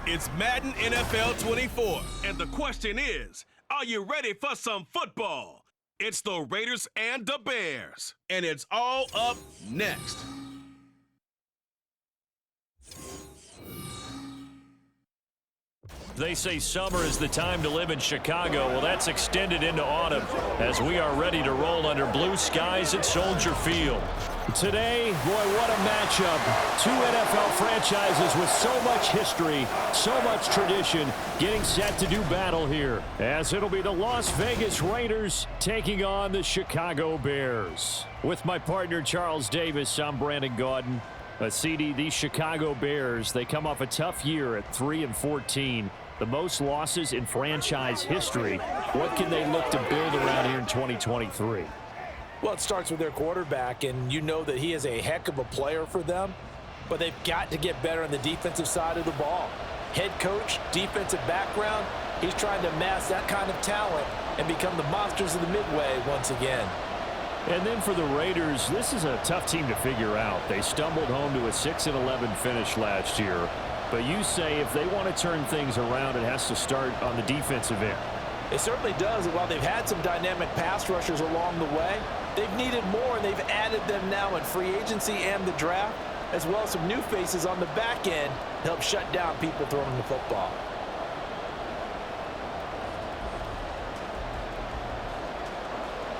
It's Madden NFL 24, and the question is, are you ready for some football? It's the Raiders and the Bears, and it's all up next. They say summer is the time to live in Chicago. Well, that's extended into autumn as we are ready to roll under blue skies at Soldier Field. Today, boy, what a matchup. Two NFL franchises with so much history, so much tradition, getting set to do battle here, as it'll be the Las Vegas Raiders taking on the Chicago Bears. With my partner, Charles Davis, I'm Brandon Gaudin. CD, these Chicago Bears, they come off a tough year at 3-14. The most losses in franchise history. What can they look to build around here in 2023? Well, it starts with their quarterback, and you know that he is a heck of a player for them, but they've got to get better on the defensive side of the ball. Head coach, defensive background, he's trying to amass that kind of talent and become the monsters of the Midway once again. And then for the Raiders, this is a tough team to figure out. They stumbled home to a 6-11 finish last year. But you say if they want to turn things around, it has to start on the defensive end. It certainly does. And while they've had some dynamic pass rushers along the way, they've needed more, and they've added them now in free agency and the draft, as well as some new faces on the back end to help shut down people throwing the football.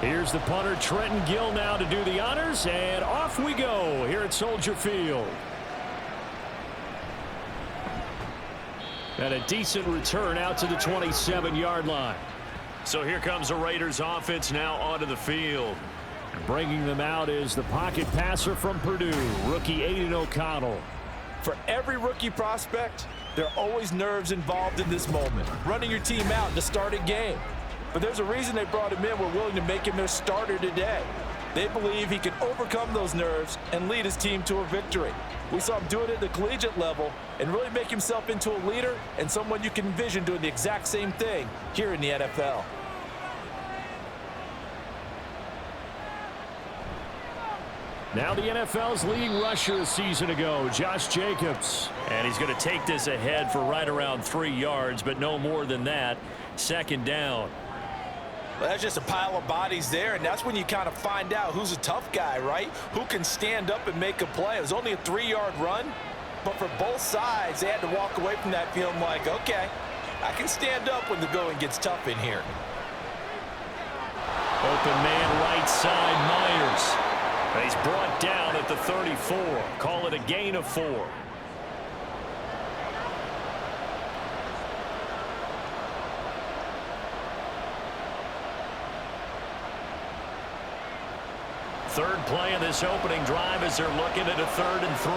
Here's the punter, Trenton Gill, now to do the honors, and off we go here at Soldier Field. And a decent return out to the 27-yard line. So here comes the Raiders offense now onto the field. Bringing them out is the pocket passer from Purdue, rookie Aiden O'Connell. For every rookie prospect, there are always nerves involved in this moment, running your team out to start a game. But there's a reason they brought him in. We're willing to make him their starter today. They believe he can overcome those nerves and lead his team to a victory. We saw him do it at the collegiate level and really make himself into a leader and someone you can envision doing the exact same thing here in the NFL. Now the NFL's leading rusher a season ago, Josh Jacobs. And he's going to take this ahead for right around 3 yards, but no more than that. Second down. Well, that's just a pile of bodies there, and that's when you kind of find out who's a tough guy, right? Who can stand up and make a play. It was only a 3-yard run, but for both sides, they had to walk away from that feeling like, okay, I can stand up when the going gets tough in here. Open man right side, Myers. He's brought down at the 34. Call it a gain of 4. Third play of this opening drive as they're looking at a 3rd and 3.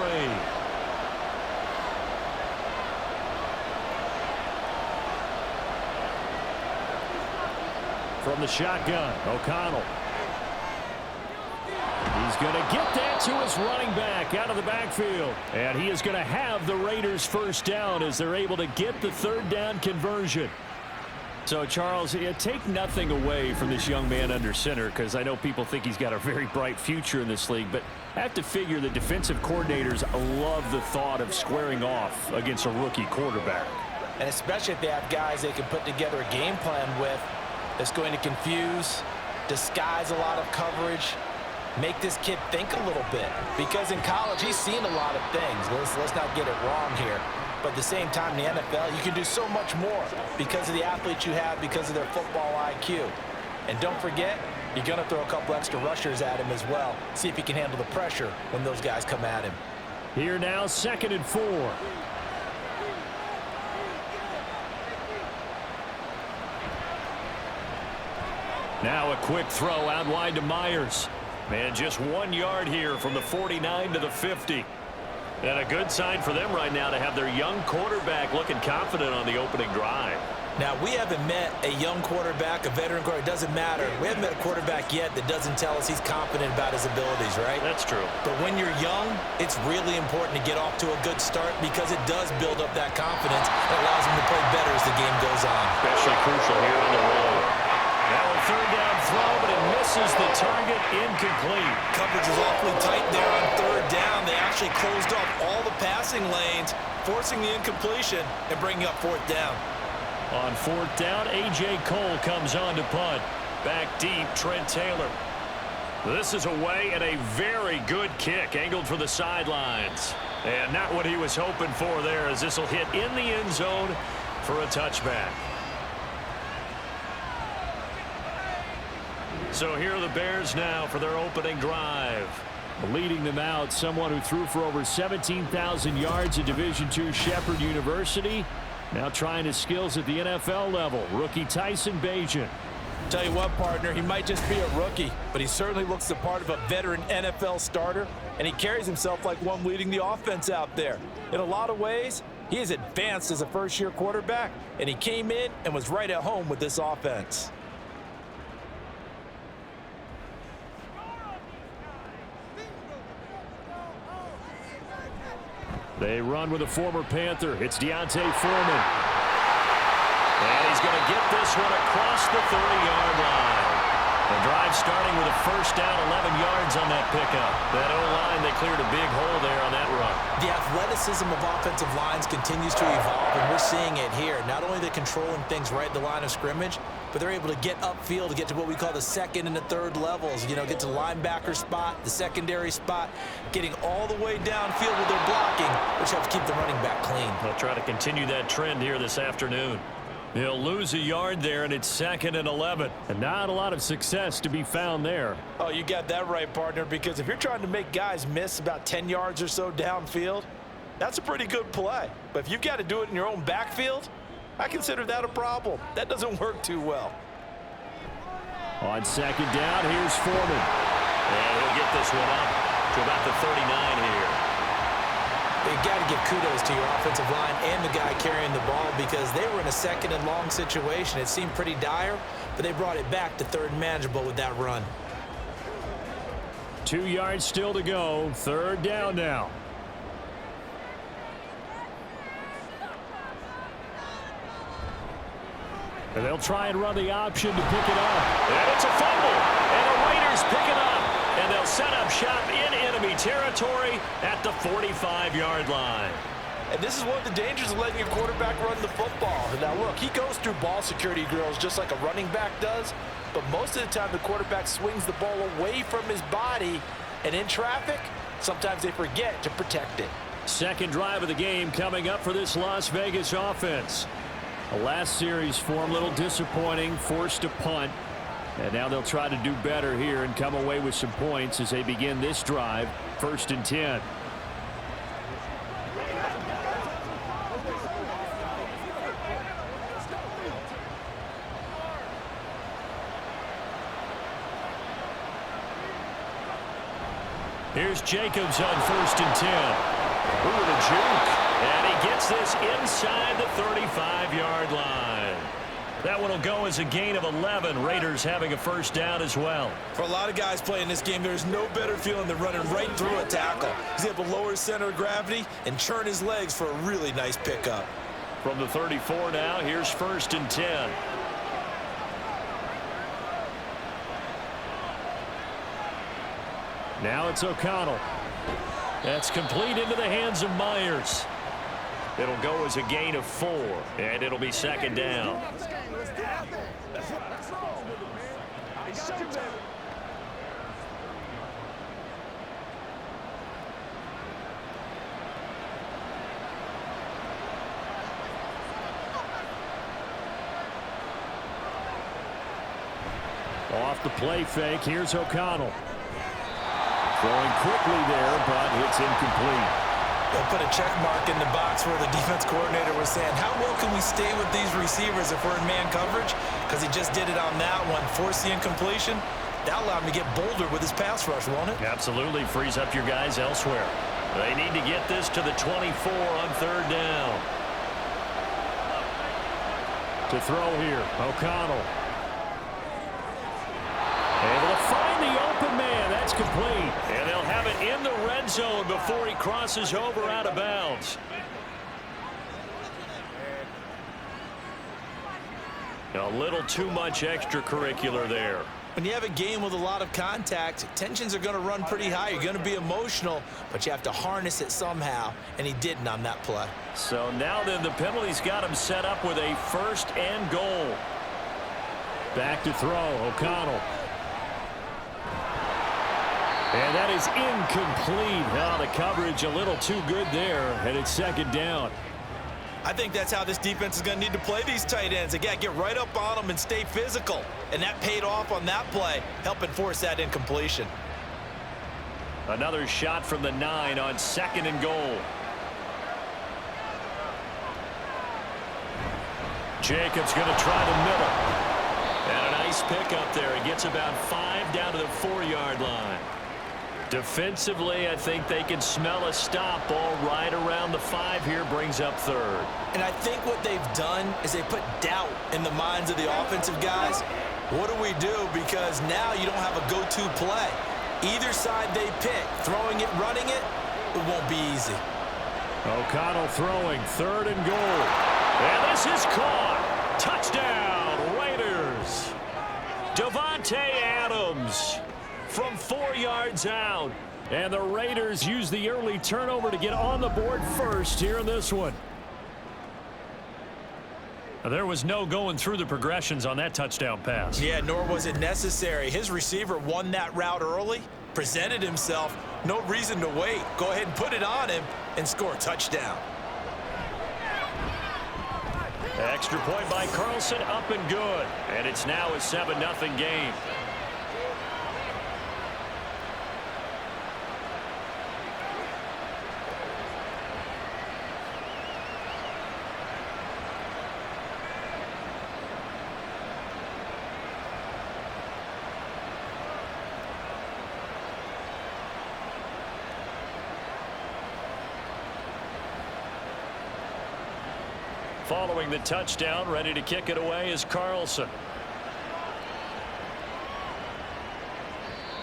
From the shotgun, O'Connell. He's going to get that to his running back out of the backfield. And he is going to have the Raiders first down as they're able to get the 3rd down conversion. So, Charles, take nothing away from this young man under center, because I know people think he's got a very bright future in this league, but I have to figure the defensive coordinators love the thought of squaring off against a rookie quarterback. And especially if they have guys they can put together a game plan with that's going to confuse, disguise a lot of coverage, make this kid think a little bit. Because in college, he's seen a lot of things. Let's not get it wrong here. But at the same time, in the NFL, you can do so much more because of the athletes you have, because of their football IQ. And don't forget, you're going to throw a couple extra rushers at him as well. See if he can handle the pressure when those guys come at him. Here now, 2nd and 4. Now a quick throw out wide to Myers. Man, just 1 yard here from the 49 to the 50. And a good sign for them right now to have their young quarterback looking confident on the opening drive. Now, we haven't met a young quarterback, a veteran quarterback. It doesn't matter. We haven't met a quarterback yet that doesn't tell us he's confident about his abilities, right? That's true. But when you're young, it's really important to get off to a good start because it does build up that confidence that allows him to play better as the game goes on. Especially crucial here on the road. Now a 3rd down throw, but it misses the target, incomplete. Coverage was awfully tight there on 3rd down. They actually closed off all the passing lanes forcing the incompletion and bringing up fourth down. On fourth down, A.J. Cole comes on to punt. Back deep, Trent Taylor. This is away and a very good kick angled for the sidelines. And not what he was hoping for there, as this will hit in the end zone for a touchback. So here are the Bears now for their opening drive. Leading them out, someone who threw for over 17,000 yards at Division II Shepherd University. Now trying his skills at the NFL level. Rookie Tyson Bagent. Tell you what, partner, he might just be a rookie, but he certainly looks the part of a veteran NFL starter, and he carries himself like one leading the offense out there. In a lot of ways, he is advanced as a first-year quarterback, and he came in and was right at home with this offense. They run with a former Panther. It's Deontay Foreman. And he's going to get this one across the 30-yard line. The drive starting with a first down, 11 yards on that pickup. That O-line, they cleared a big hole there on that run. The athleticism of offensive lines continues to evolve, and we're seeing it here. Not only are they controlling things right at the line of scrimmage, but they're able to get upfield to get to what we call the second and the third levels. You know, get to the linebacker spot, the secondary spot, getting all the way downfield with their blocking, which helps keep the running back clean. They'll try to continue that trend here this afternoon. He'll lose a yard there, and it's 2nd and 11. And not a lot of success to be found there. Oh, you got that right, partner, because if you're trying to make guys miss about 10 yards or so downfield, that's a pretty good play. But if you've got to do it in your own backfield, I consider that a problem. That doesn't work too well. On 2nd down, here's Foreman. And he'll get this one up to about the 39 here. You got to give kudos to your offensive line and the guy carrying the ball, because they were in a 2nd and long situation. It seemed pretty dire, but they brought it back to 3rd and manageable with that run. 2 yards still to go. 3rd down now. And they'll try and run the option to pick it up. And it's a fumble. And the Raiders pick it up. And they'll set up shop in enemy territory at the 45-yard line. And this is one of the dangers of letting your quarterback run the football. Now, look, he goes through ball security drills just like a running back does, but most of the time the quarterback swings the ball away from his body, and in traffic, sometimes they forget to protect it. 2nd drive of the game coming up for this Las Vegas offense. The last series for him, a little disappointing, forced to punt. And now they'll try to do better here and come away with some points as they begin this drive. 1st and 10. Here's Jacobs on 1st and 10. Ooh, the juke. And he gets this inside the 35-yard line. That one will go as a gain of 11. Raiders having a first down as well. For a lot of guys playing this game, there's no better feeling than running right through a tackle. He's able to lower his center of gravity and churn his legs for a really nice pickup. From the 34 now, here's 1st and 10. Now it's O'Connell. That's complete into the hands of Myers. It'll go as a gain of 4, and it'll be 2nd down. Off the play fake, here's O'Connell. Throwing quickly there, but it's incomplete. They'll put a check mark in the box where the defense coordinator was saying, how well can we stay with these receivers if we're in man coverage? Because he just did it on that one, forced the incompletion. That allowed him to get bolder with his pass rush, won't it? Absolutely, frees up your guys elsewhere. They need to get this to the 24 on 3rd down. To throw here, O'Connell. Able to find the open man. That's complete. And they'll have it in the red zone before he crosses over out of bounds. A little too much extracurricular there. When you have a game with a lot of contact, tensions are going to run pretty high. You're going to be emotional, but you have to harness it somehow, and he didn't on that play. So now then the penalty's got him set up with a 1st and goal. Back to throw, O'Connell. And that is incomplete. Now the coverage a little too good there, and it's 2nd down. I think that's how this defense is going to need to play these tight ends. They got to get right up on them and stay physical. And that paid off on that play, helping force that incompletion. Another shot from the 9 on 2nd and goal. Jacobs going to try the middle. And a nice pickup there. He gets about 5 down to the 4-yard line. Defensively, I think they can smell a stop. Ball right around the 5 here, brings up 3rd. And I think what they've done is they put doubt in the minds of the offensive guys. What do we do? Because now you don't have a go-to play. Either side they pick, throwing it, running it, it won't be easy. O'Connell throwing, 3rd and goal. And this is caught. Touchdown, Raiders. Davante Adams from 4 yards out. And the Raiders use the early turnover to get on the board first here in this one. There was no going through the progressions on that touchdown pass. Yeah, nor was it necessary. His receiver won that route early, presented himself. No reason to wait. Go ahead and put it on him and score a touchdown. Extra point by Carlson, up and good. And it's now a 7-0 game. Following the touchdown, ready to kick it away is Carlson.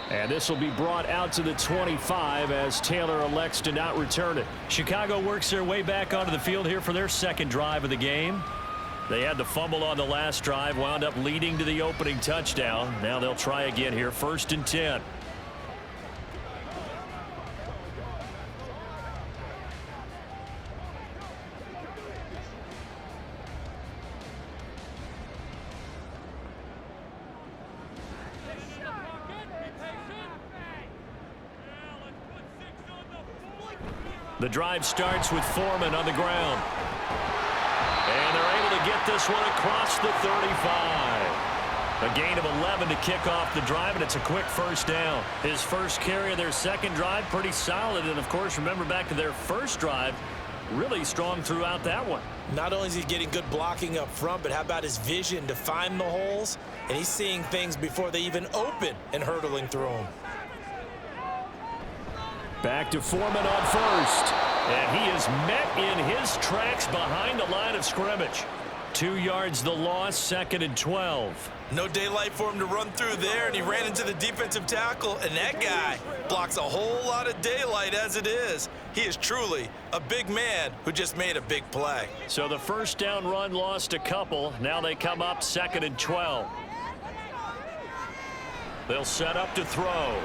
And this will be brought out to the 25 as Taylor elects to not return it. Chicago works their way back onto the field here for their 2nd drive of the game. They had the fumble on the last drive, wound up leading to the opening touchdown. Now they'll try again here, 1st and 10. The drive starts with Foreman on the ground. And they're able to get this one across the 35. A gain of 11 to kick off the drive, and it's a quick 1st down. His first carry of their 2nd drive, pretty solid. And, of course, remember back to their 1st drive, really strong throughout that one. Not only is he getting good blocking up front, but how about his vision to find the holes? And he's seeing things before they even open and hurtling through them. Back to Foreman on 1st. And he is met in his tracks behind the line of scrimmage. 2 yards the loss, 2nd and 12. No daylight for him to run through there, and he ran into the defensive tackle, and that guy blocks a whole lot of daylight as it is. He is truly a big man who just made a big play. So the 1st down run lost a couple. Now they come up 2nd and 12. They'll set up to throw.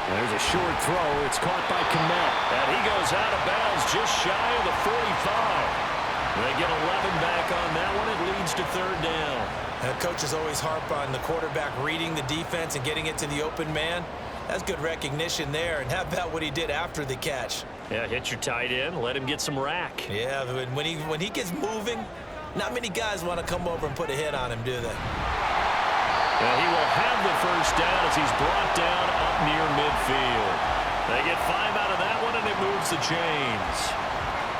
There's a short throw. It's caught by Kmet. And he goes out of bounds just shy of the 45. They get 11 back on that one. It leads to 3rd down. And coaches always harp on the quarterback reading the defense and getting it to the open man. That's good recognition there. And how about what he did after the catch? Yeah, hit your tight end. Let him get some rack. Yeah, when he gets moving, not many guys want to come over and put a hit on him, do they? And he will have the 1st down as he's brought down up near midfield. They get 5 out of that one, and it moves the chains.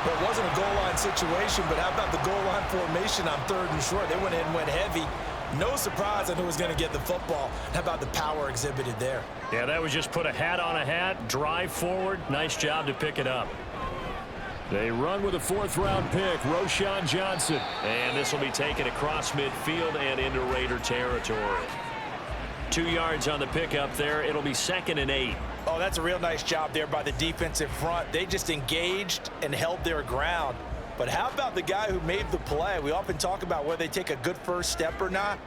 Well, it wasn't a goal line situation, but how about the goal line formation on 3rd and short? They went in and went heavy. No surprise on who was going to get the football. How about the power exhibited there? Yeah, that was just put a hat on a hat, drive forward. Nice job to pick it up. They run with a 4th-round pick, Roschon Johnson. And this will be taken across midfield and into Raider territory. 2 yards on the pickup there. It'll be 2nd and 8. Oh, that's a real nice job there by the defensive front. They just engaged and held their ground. But how about the guy who made the play? We often talk about whether they take a good first step or not.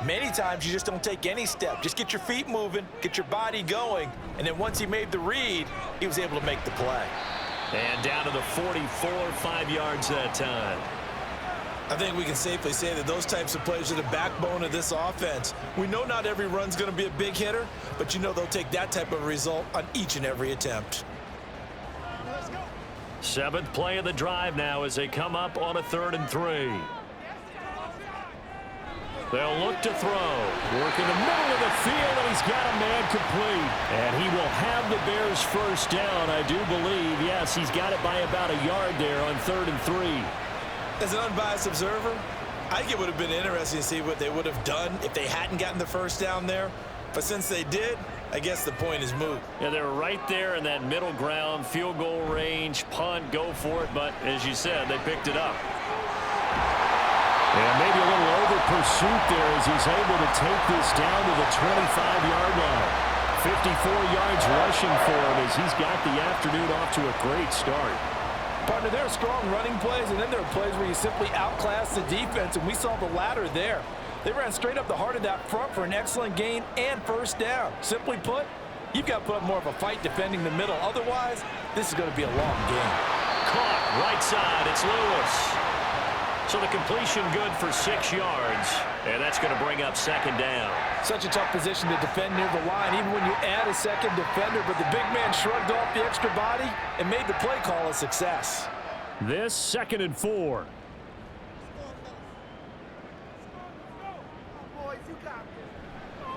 Many times you just don't take any step. Just get your feet moving, get your body going, and then once he made the read, he was able to make the play. And down to the 44, 5 yards that time. I think we can safely say that those types of plays are the backbone of this offense. We know not every run's going to be a big hitter, but you know they'll take that type of result on each and every attempt. 7th play of the drive now as they come up on a 3rd and 3. They'll look to throw. Work in the middle of the field, and he's got a man complete. And he will have the Bears first down, I do believe. Yes, he's got it by about a yard there on 3rd and 3. As an unbiased observer, I think it would have been interesting to see what they would have done if they hadn't gotten the first down there. But since they did, I guess the point is moot. Yeah, they were right there in that middle ground, field goal range, punt, go for it. But as you said, they picked it up. And maybe a little over pursuit there as he's able to take this down to the 25-yard line. 54 yards rushing for him as he's got the afternoon off to a great start. Partner, there are strong running plays, and then there are plays where you simply outclass the defense, and we saw the latter there. They ran straight up the heart of that front for an excellent gain and first down. Simply put, you've got to put up more of a fight defending the middle. Otherwise, this is going to be a long game. Caught right side. It's Lewis. So the completion good for 6 yards, and that's going to bring up 2nd down. Such a tough position to defend near the line, even when you add a second defender, but the big man shrugged off the extra body and made the play call a success. This 2nd and 4.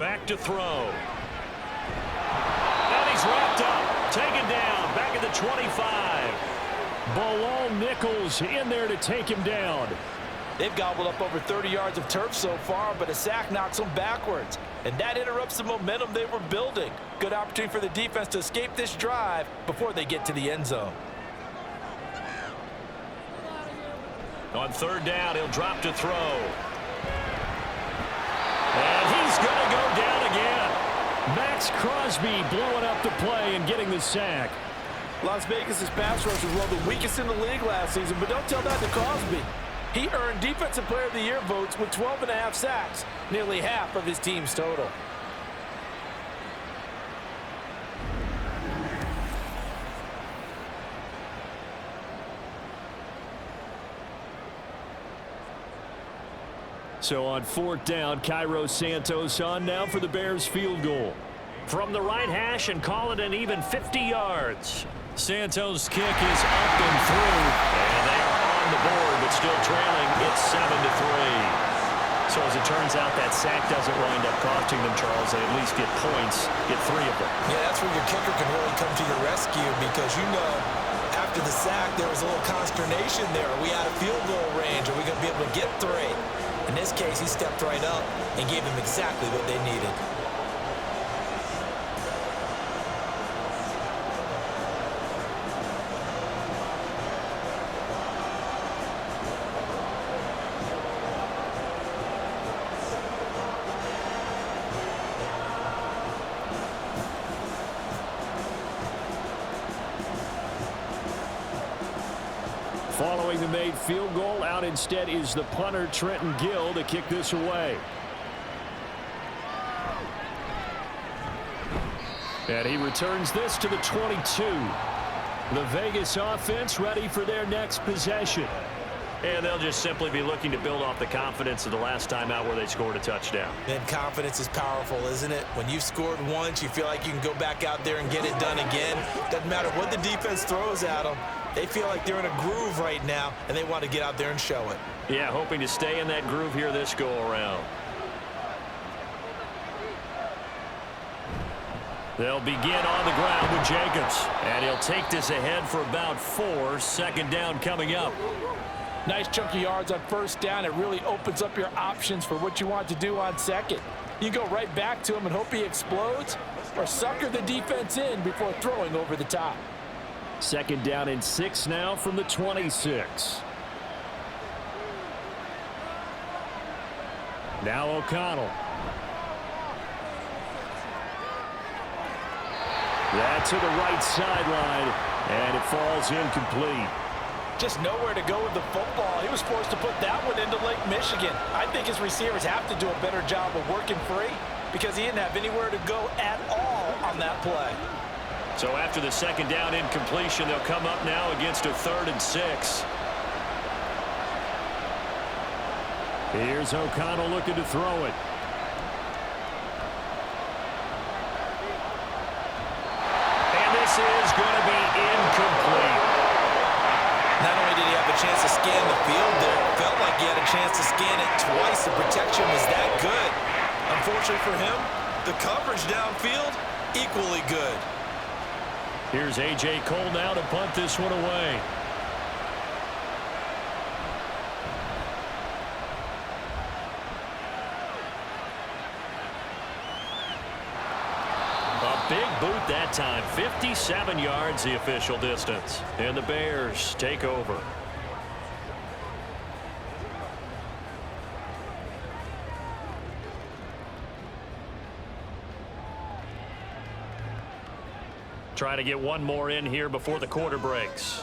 Back to throw. And he's wrapped up, taken down, back at the 25. Bilal Nichols in there to take him down. They've gobbled up over 30 yards of turf so far, but a sack knocks them backwards. And that interrupts the momentum they were building. Good opportunity for the defense to escape this drive before they get to the end zone. On 3rd down, he'll drop to throw. And he's going to go down again. Max Crosby blowing up the play and getting the sack. Las Vegas' pass rush was one of the weakest in the league last season, but don't tell that to Crosby. He earned Defensive Player of the Year votes with 12.5 sacks, nearly half of his team's total. So on 4th down, Cairo Santos on now for the Bears field goal. From the right hash and call it an even 50 yards. Santos' kick is up and through. And they are on the board, but still trailing. It's 7-3. So as it turns out, that sack doesn't wind up costing them, Charles. They at least get points, get 3 of them. Yeah, that's where your kicker can really come to your rescue because you know after the sack there was a little consternation there. Are we out of field goal range? Are we going to be able to get 3? In this case, he stepped right up and gave them exactly what they needed. Following the made field goal, out instead is the punter, Trenton Gill, to kick this away. And he returns this to the 22. The Vegas offense ready for their next possession. And they'll just simply be looking to build off the confidence of the last time out where they scored a touchdown. And confidence is powerful, isn't it? When you've scored once, you feel like you can go back out there and get it done again. Doesn't matter what the defense throws at them. They feel like they're in a groove right now, and they want to get out there and show it. Yeah, hoping to stay in that groove here this go-around. They'll begin on the ground with Jacobs. And he'll take this ahead for about 4. 2nd down coming up. Nice chunky yards on 1st down. It really opens up your options for what you want to do on 2nd. You go right back to him and hope he explodes, or sucker the defense in before throwing over the top. 2nd down and 6 now from the 26. Now O'Connell. That's to the right sideline, and it falls incomplete. Just nowhere to go with the football. He was forced to put that one into Lake Michigan. I think his receivers have to do a better job of working free because he didn't have anywhere to go at all on that play. So after the second down incompletion, they'll come up now against a 3rd and 6. Here's O'Connell looking to throw it. And this is going to be incomplete. Not only did he have a chance to scan the field there, it felt like he had a chance to scan it twice. The protection was that good. Unfortunately for him, the coverage downfield, equally good. Here's A.J. Cole now to punt this one away. A big boot that time. 57 yards the official distance. And the Bears take over. Try to get one more in here before the quarter breaks.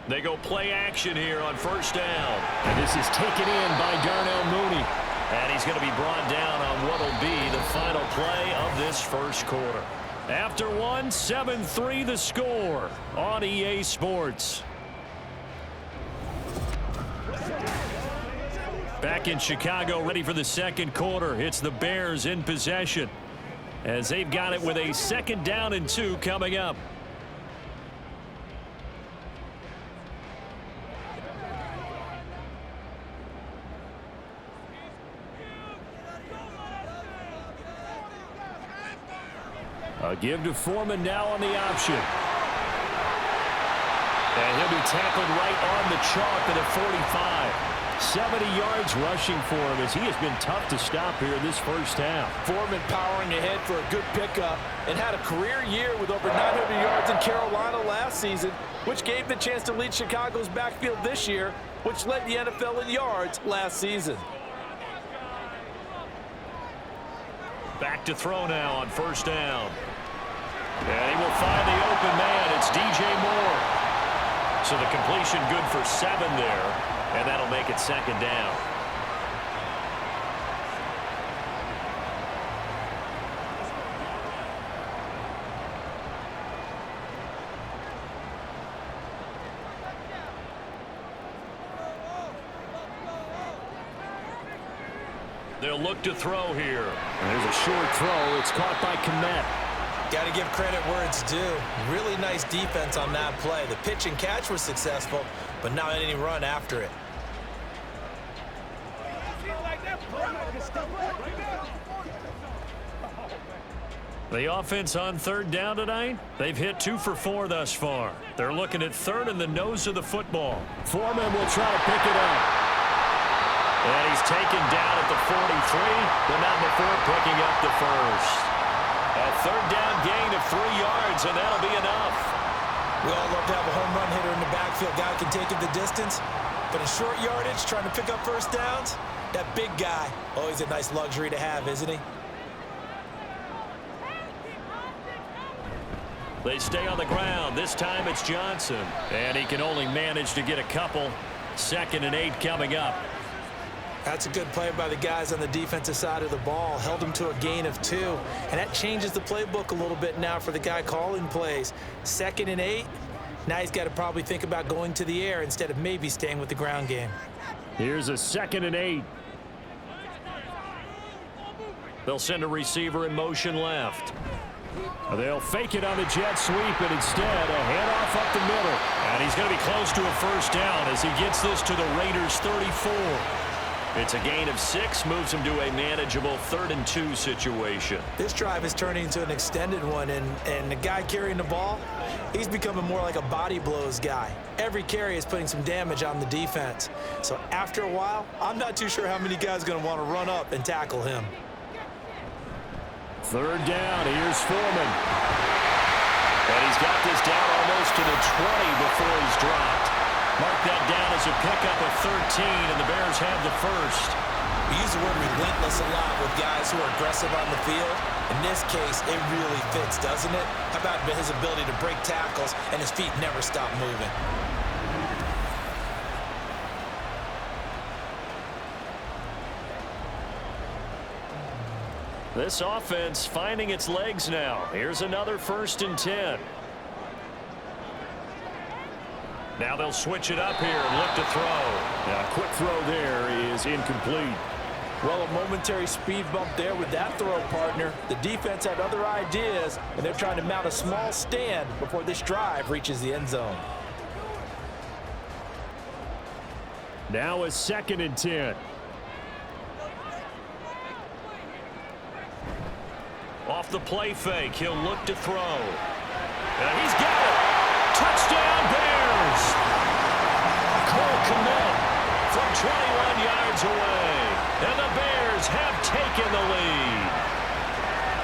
They go play action here on first down. And this is taken in by Darnell Mooney. And he's going to be brought down on what will be the final play of this first quarter. After one, 7-3 the score on EA Sports. Back in Chicago, ready for the second quarter. It's the Bears in possession as they've got it with a 2nd down and 2 coming up. A give to Foreman now on the option. And he'll be tackled right on the chalk at a 45. 70 yards rushing for him as he has been tough to stop here in this first half. Foreman powering ahead for a good pickup and had a career year with over 900 yards in Carolina last season, which gave the chance to lead Chicago's backfield this year, which led the NFL in yards last season. Back to throw now on first down. And he will find the open man. It's DJ Moore. So the completion good for 7 there. And that'll make it 2nd down. They'll look to throw here. And there's a short throw. It's caught by Kmet. Got to give credit where it's due. Really nice defense on that play. The pitch and catch was successful, but not any run after it. The offense on 3rd down tonight, they've hit 2 for 4 thus far. They're looking at 3rd in the nose of the football. Foreman will try to pick it up. And he's taken down at the 43, but not before picking up the first. A 3rd down gain of 3 yards, and that'll be enough. We all love to have a home run hitter in the backfield. Guy can take it the distance, but in short yardage, trying to pick up first downs, that big guy, always a nice luxury to have, isn't he? They stay on the ground. This time it's Johnson. And he can only manage to get a couple. 2nd and 8 coming up. That's a good play by the guys on the defensive side of the ball. Held him to a gain of 2. And that changes the playbook a little bit now for the guy calling plays. 2nd and 8. Now he's got to probably think about going to the air instead of maybe staying with the ground game. Here's a 2nd and 8. They'll send a receiver in motion left. They'll fake it on the jet sweep, and instead a handoff up the middle. And he's going to be close to a first down as he gets this to the Raiders' 34. It's a gain of 6, moves him to a manageable 3rd and 2 situation. This drive is turning into an extended one, and the guy carrying the ball, he's becoming more like a body blows guy. Every carry is putting some damage on the defense. So after a while, I'm not too sure how many guys are going to want to run up and tackle him. 3rd down, here's Foreman. And he's got this down almost to the 20 before he's dropped. Mark that down as a pickup of 13, and the Bears have the first. We use the word relentless a lot with guys who are aggressive on the field. In this case, it really fits, doesn't it? How about his ability to break tackles and his feet never stop moving? This offense finding its legs now. Here's another 1st and 10. Now they'll switch it up here and look to throw. A quick throw there is incomplete. Well, a momentary speed bump there with that throw, partner. The defense had other ideas, and they're trying to mount a small stand before this drive reaches the end zone. Now a 2nd and 10. Off the play fake, he'll look to throw. And he's got it. Touchdown, Bears! Cole Kmet from 21 yards away. And the Bears have taken the lead.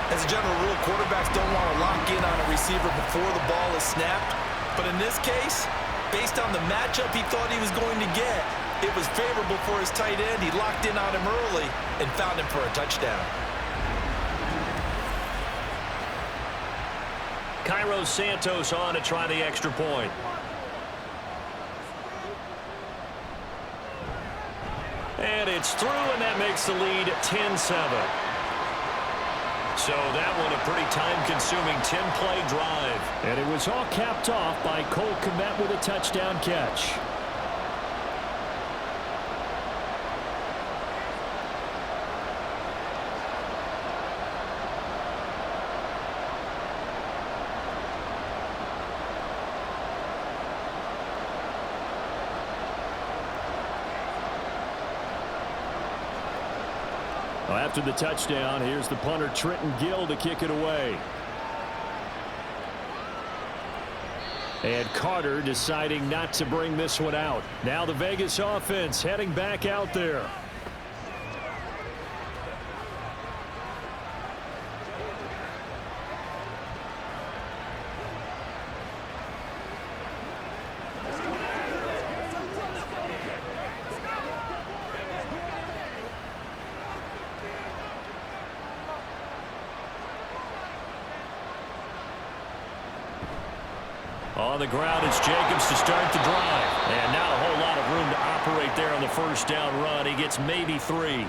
As a general rule, quarterbacks don't want to lock in on a receiver before the ball is snapped. But in this case, based on the matchup he thought he was going to get, it was favorable for his tight end. He locked in on him early and found him for a touchdown. Cairo Santos on to try the extra point. And it's through, and that makes the lead 10-7. So that one a pretty time-consuming 10-play drive. And it was all capped off by Cole Kmet with a touchdown catch. After the touchdown, here's the punter Trenton Gill to kick it away. And Carter deciding not to bring this one out. Now the Vegas offense heading back out there. On the ground, it's Jacobs to start the drive. And not a whole lot of room to operate there on the 1st down run. He gets maybe 3.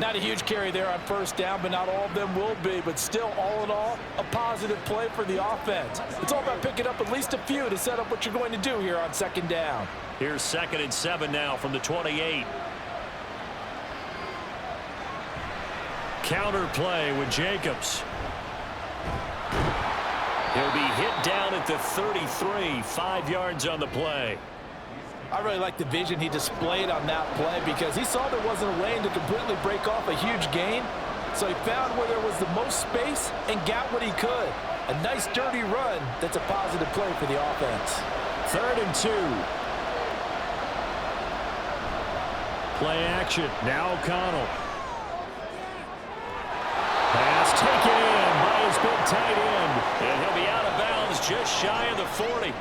Not a huge carry there on 1st down, but not all of them will be. But still, all in all, a positive play for the offense. It's all about picking up at least a few to set up what you're going to do here on 2nd down. Here's 2nd and 7 now from the 28. Counter play with Jacobs. He'll be hit down at the 33, 5 yards on the play. I really like the vision he displayed on that play because he saw there wasn't a lane to completely break off a huge gain. So he found where there was the most space and got what he could. A nice dirty run that's a positive play for the offense. 3rd and 2. Play action. Now O'Connell. Pass taken in by his big tight end. And he'll be out of bounds just shy of the 40.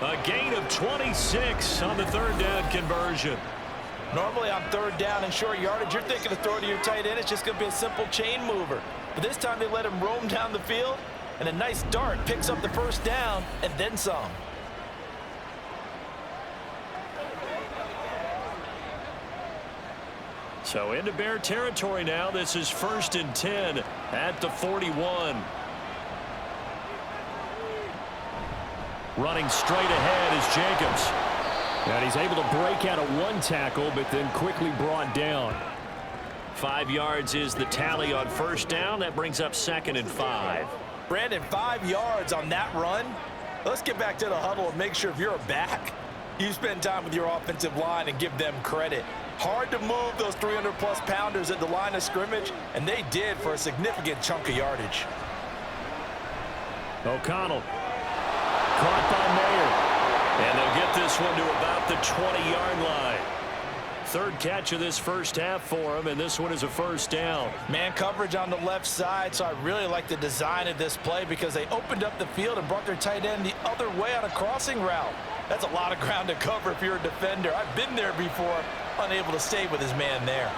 A gain of 26 on the 3rd down conversion. Normally on 3rd down and short yardage, you're thinking to throw to your tight end. It's just going to be a simple chain mover. But this time they let him roam down the field, and a nice dart picks up the 1st down and then some. So into Bear territory now. This is 1st and 10 at the 41. Running straight ahead is Jacobs. And he's able to break out of 1 tackle, but then quickly brought down. 5 yards is the tally on 1st down. That brings up 2nd and 5. Brandon, 5 yards on that run. Let's get back to the huddle and make sure if you're a back, you spend time with your offensive line and give them credit. Hard to move those 300-plus pounders at the line of scrimmage, and they did for a significant chunk of yardage. O'Connell. Caught by Mayer. And they'll get this one to about the 20-yard line. 3rd catch of this 1st half for him, and this one is a 1st down. Man coverage on the left side, so I really like the design of this play because they opened up the field and brought their tight end the other way on a crossing route. That's a lot of ground to cover if you're a defender. I've been there before, unable to stay with his man there.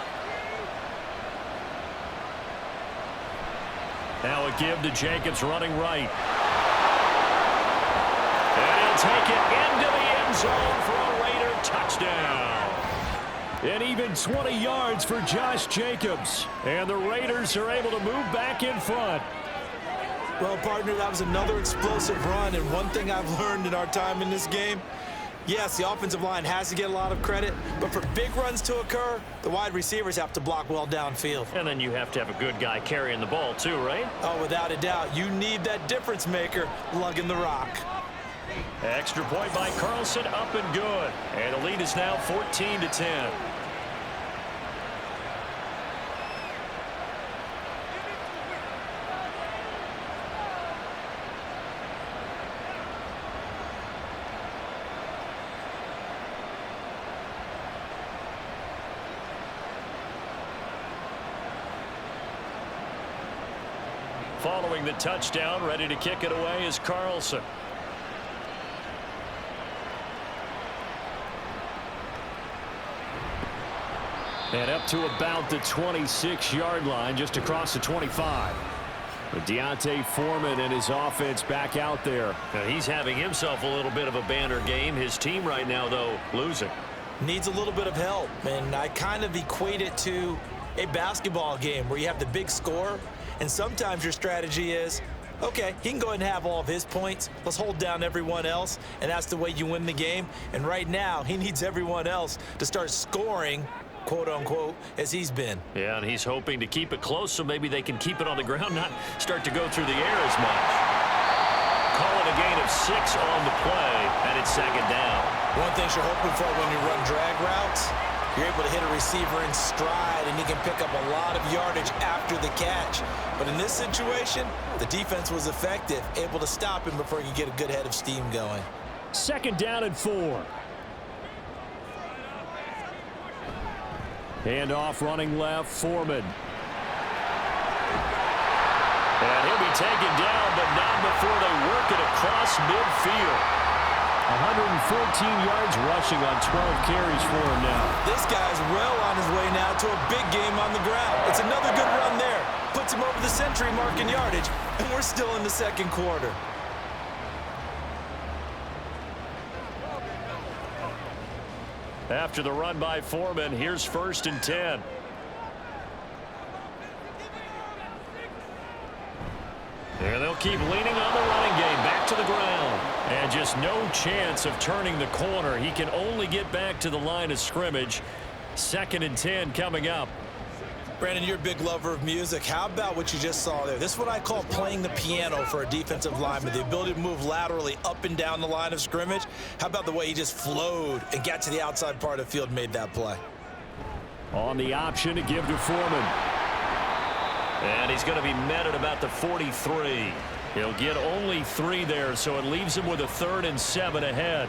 Now a give to Jacobs running right. And he'll take it into the end zone for a Raider touchdown. And even 20 yards for Josh Jacobs. And the Raiders are able to move back in front. Well, partner, that was another explosive run. And one thing I've learned in our time in this game, yes, the offensive line has to get a lot of credit, but for big runs to occur, the wide receivers have to block well downfield. And then you have to have a good guy carrying the ball too, right? Oh, without a doubt. You need that difference maker lugging the rock. Extra point by Carlson, up and good. And the lead is now 14-10. Following the touchdown, ready to kick it away is Carlson. And up to about the 26-yard line, just across the 25. With Deontay Foreman and his offense back out there. Now he's having himself a little bit of a banner game. His team right now, though, losing. Needs a little bit of help, and I kind of equate it to a basketball game where you have the big score. And sometimes your strategy is, okay, he can go ahead and have all of his points. Let's hold down everyone else, and that's the way you win the game. And right now, he needs everyone else to start scoring, quote-unquote, as he's been. Yeah, and he's hoping to keep it close so maybe they can keep it on the ground, not start to go through the air as much. Call it a gain of 6 on the play, and it's second down. One thing you're hoping for when you run drag routes, you're able to hit a receiver in stride, and he can pick up a lot of yardage after the catch. But in this situation, the defense was effective, able to stop him before he could get a good head of steam going. Second down and 4. Hand off running left, Foreman. And he'll be taken down, but not before they work it across midfield. 114 yards rushing on 12 carries for him now. This guy's well on his way now to a big game on the ground. It's another good run there. Puts him over the century mark in yardage, and we're still in the second quarter. After the run by Foreman, here's 1st and 10. And they'll keep leaning on the running game, back to the ground. And just no chance of turning the corner. He can only get back to the line of scrimmage. 2nd and 10 coming up. Brandon, you're a big lover of music. How about what you just saw there? This is what I call playing the piano for a defensive lineman. The ability to move laterally up and down the line of scrimmage. How about the way he just flowed and got to the outside part of the field and made that play? On the option to give to Foreman. And he's going to be met at about the 43. He'll get only 3 there, so it leaves him with a 3rd and 7 ahead.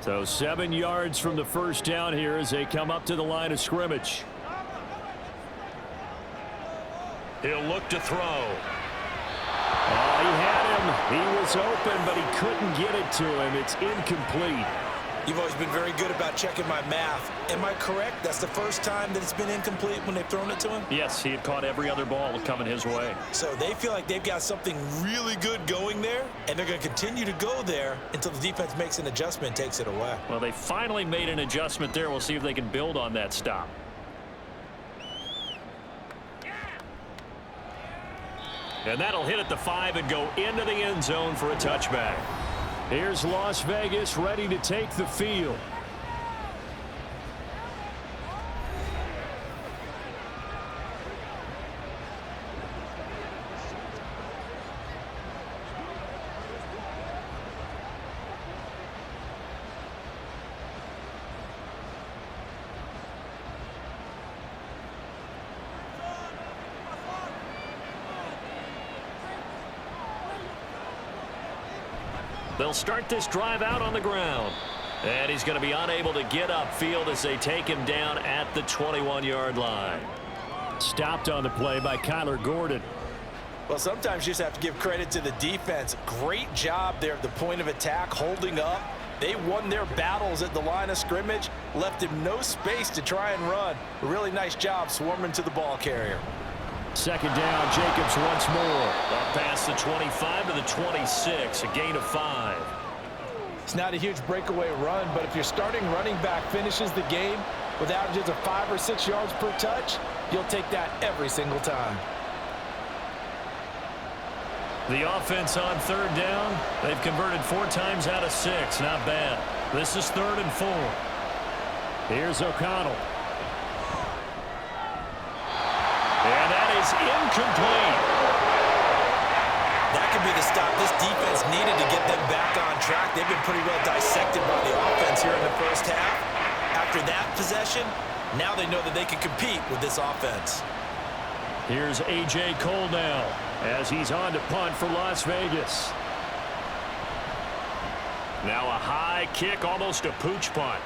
So 7 yards from the first down here as they come up to the line of scrimmage. He'll look to throw. Oh, he had him. He was open, but he couldn't get it to him. It's incomplete. You've always been very good about checking my math. Am I correct? That's the first time that it's been incomplete when they've thrown it to him? Yes, he had caught every other ball coming his way. So they feel like they've got something really good going there, and they're going to continue to go there until the defense makes an adjustment and takes it away. Well, they finally made an adjustment there. We'll see if they can build on that stop. And that'll hit at the 5 and go into the end zone for a touchback. Here's Las Vegas ready to take the field. They'll start this drive out on the ground. And he's going to be unable to get upfield as they take him down at the 21-yard line. Stopped on the play by Kyler Gordon. Well, sometimes you just have to give credit to the defense. Great job there at the point of attack, holding up, They won their battles at the line of scrimmage, left him no space to try and run. A really nice job swarming to the ball carrier. Second down, Jacobs once more. Up past the 25 to the 26, a gain of 5. It's not a huge breakaway run, but if your starting running back finishes the game with averages of 5 or 6 yards per touch, you'll take that every single time. The offense on third down, they've converted 4 times out of 6. Not bad. This is 3rd and 4. Here's O'Connell. And that is incomplete. That could be the stop this defense needed to get them back on track. They've been pretty well dissected by the offense here in the first half. After that possession, now they know that they can compete with this offense. Here's A.J. Cole now as he's on to punt for Las Vegas. Now a high kick, almost a pooch punt.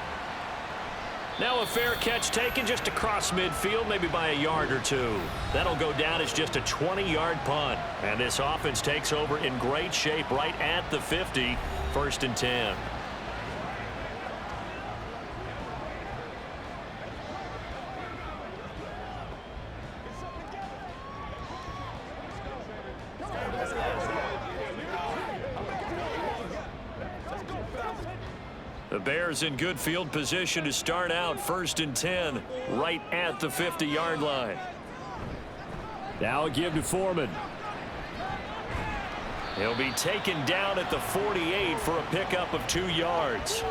Now a fair catch taken just across midfield, maybe by a yard or 2. That'll go down as just a 20-yard punt. And this offense takes over in great shape right at the 50, 1st and 10. The Bears in good field position to start out 1st and 10 right at the 50-yard line. Now a give to Foreman. He'll be taken down at the 48 for a pickup of 2 yards.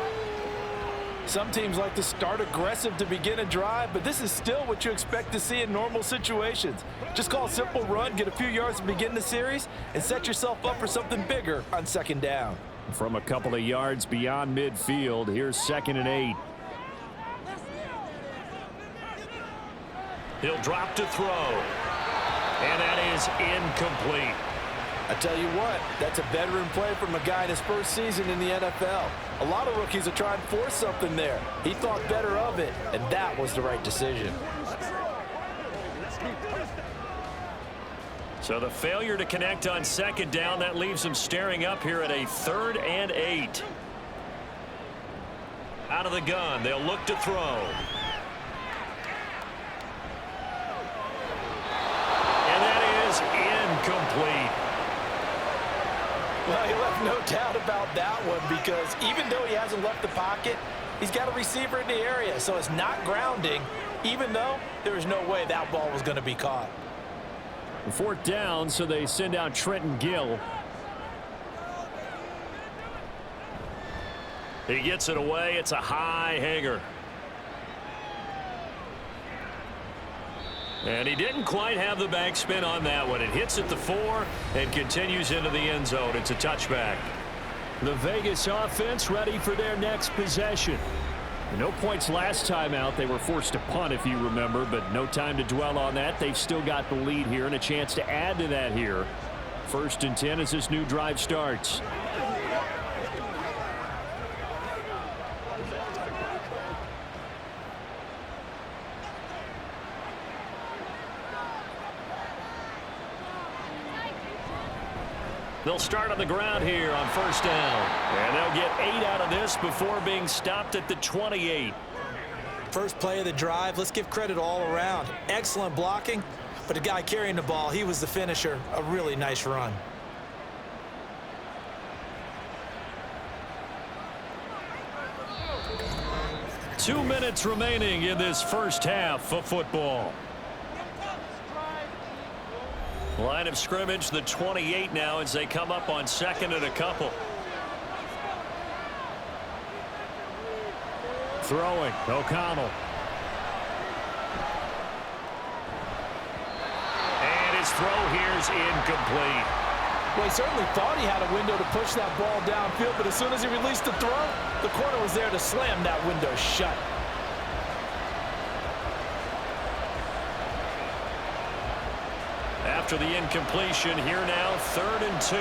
Some teams like to start aggressive to begin a drive, but this is still what you expect to see in normal situations. Just call a simple run, get a few yards to begin the series, and set yourself up for something bigger on 2nd down. From a couple of yards beyond midfield, here's 2nd and 8. He'll drop to throw. And that is incomplete. I tell you what, that's a bedroom play from a guy in his first season in the NFL. A lot of rookies are trying to force something there. He thought better of it, and that was the right decision. So the failure to connect on 2nd down, that leaves them staring up here at a 3rd and 8. Out of the gun, they'll look to throw. And that is incomplete. Well, he left no doubt about that one because even though he hasn't left the pocket, he's got a receiver in the area, so it's not grounding, even though there was no way that ball was going to be caught. 4th down, so they send out Trenton Gill. He gets it away. It's a high hanger. And he didn't quite have the backspin on that one. It hits at the 4 and continues into the end zone. It's a touchback. The Vegas offense ready for their next possession. No points last time out. They were forced to punt, if you remember, but no time to dwell on that. They've still got the lead here and a chance to add to that here. 1st and 10 as this new drive starts. They'll start on the ground here on 1st down. And they'll get 8 out of this before being stopped at the 28. First play of the drive, let's give credit all around. Excellent blocking, but the guy carrying the ball, he was the finisher. A really nice run. Two minutes remaining in this first half of football. Line of scrimmage, the 28 now as they come up on 2nd and a couple. Throwing, O'Connell. And his throw here's incomplete. Well, he certainly thought he had a window to push that ball downfield, but as soon as he released the throw, the corner was there to slam that window shut. After the incompletion, here now, 3rd and 2.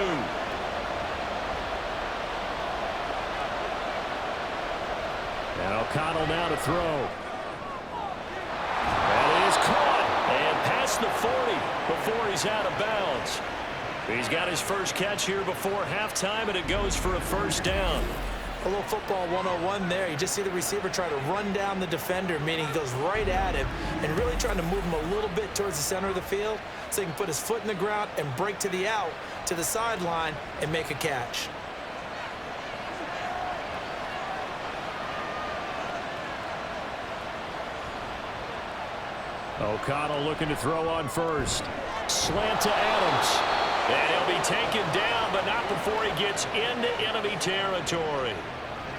And O'Connell now to throw. That is caught. And past the 40 before he's out of bounds. He's got his first catch here before halftime, and it goes for a 1st down. A little football 101 there. You just see the receiver try to run down the defender, meaning he goes right at him and really trying to move him a little bit towards the center of the field so he can put his foot in the ground and break to the out, to the sideline, and make a catch. O'Connell looking to throw on first. Slant to Adams. And he'll be taken down, but not before he gets into enemy territory.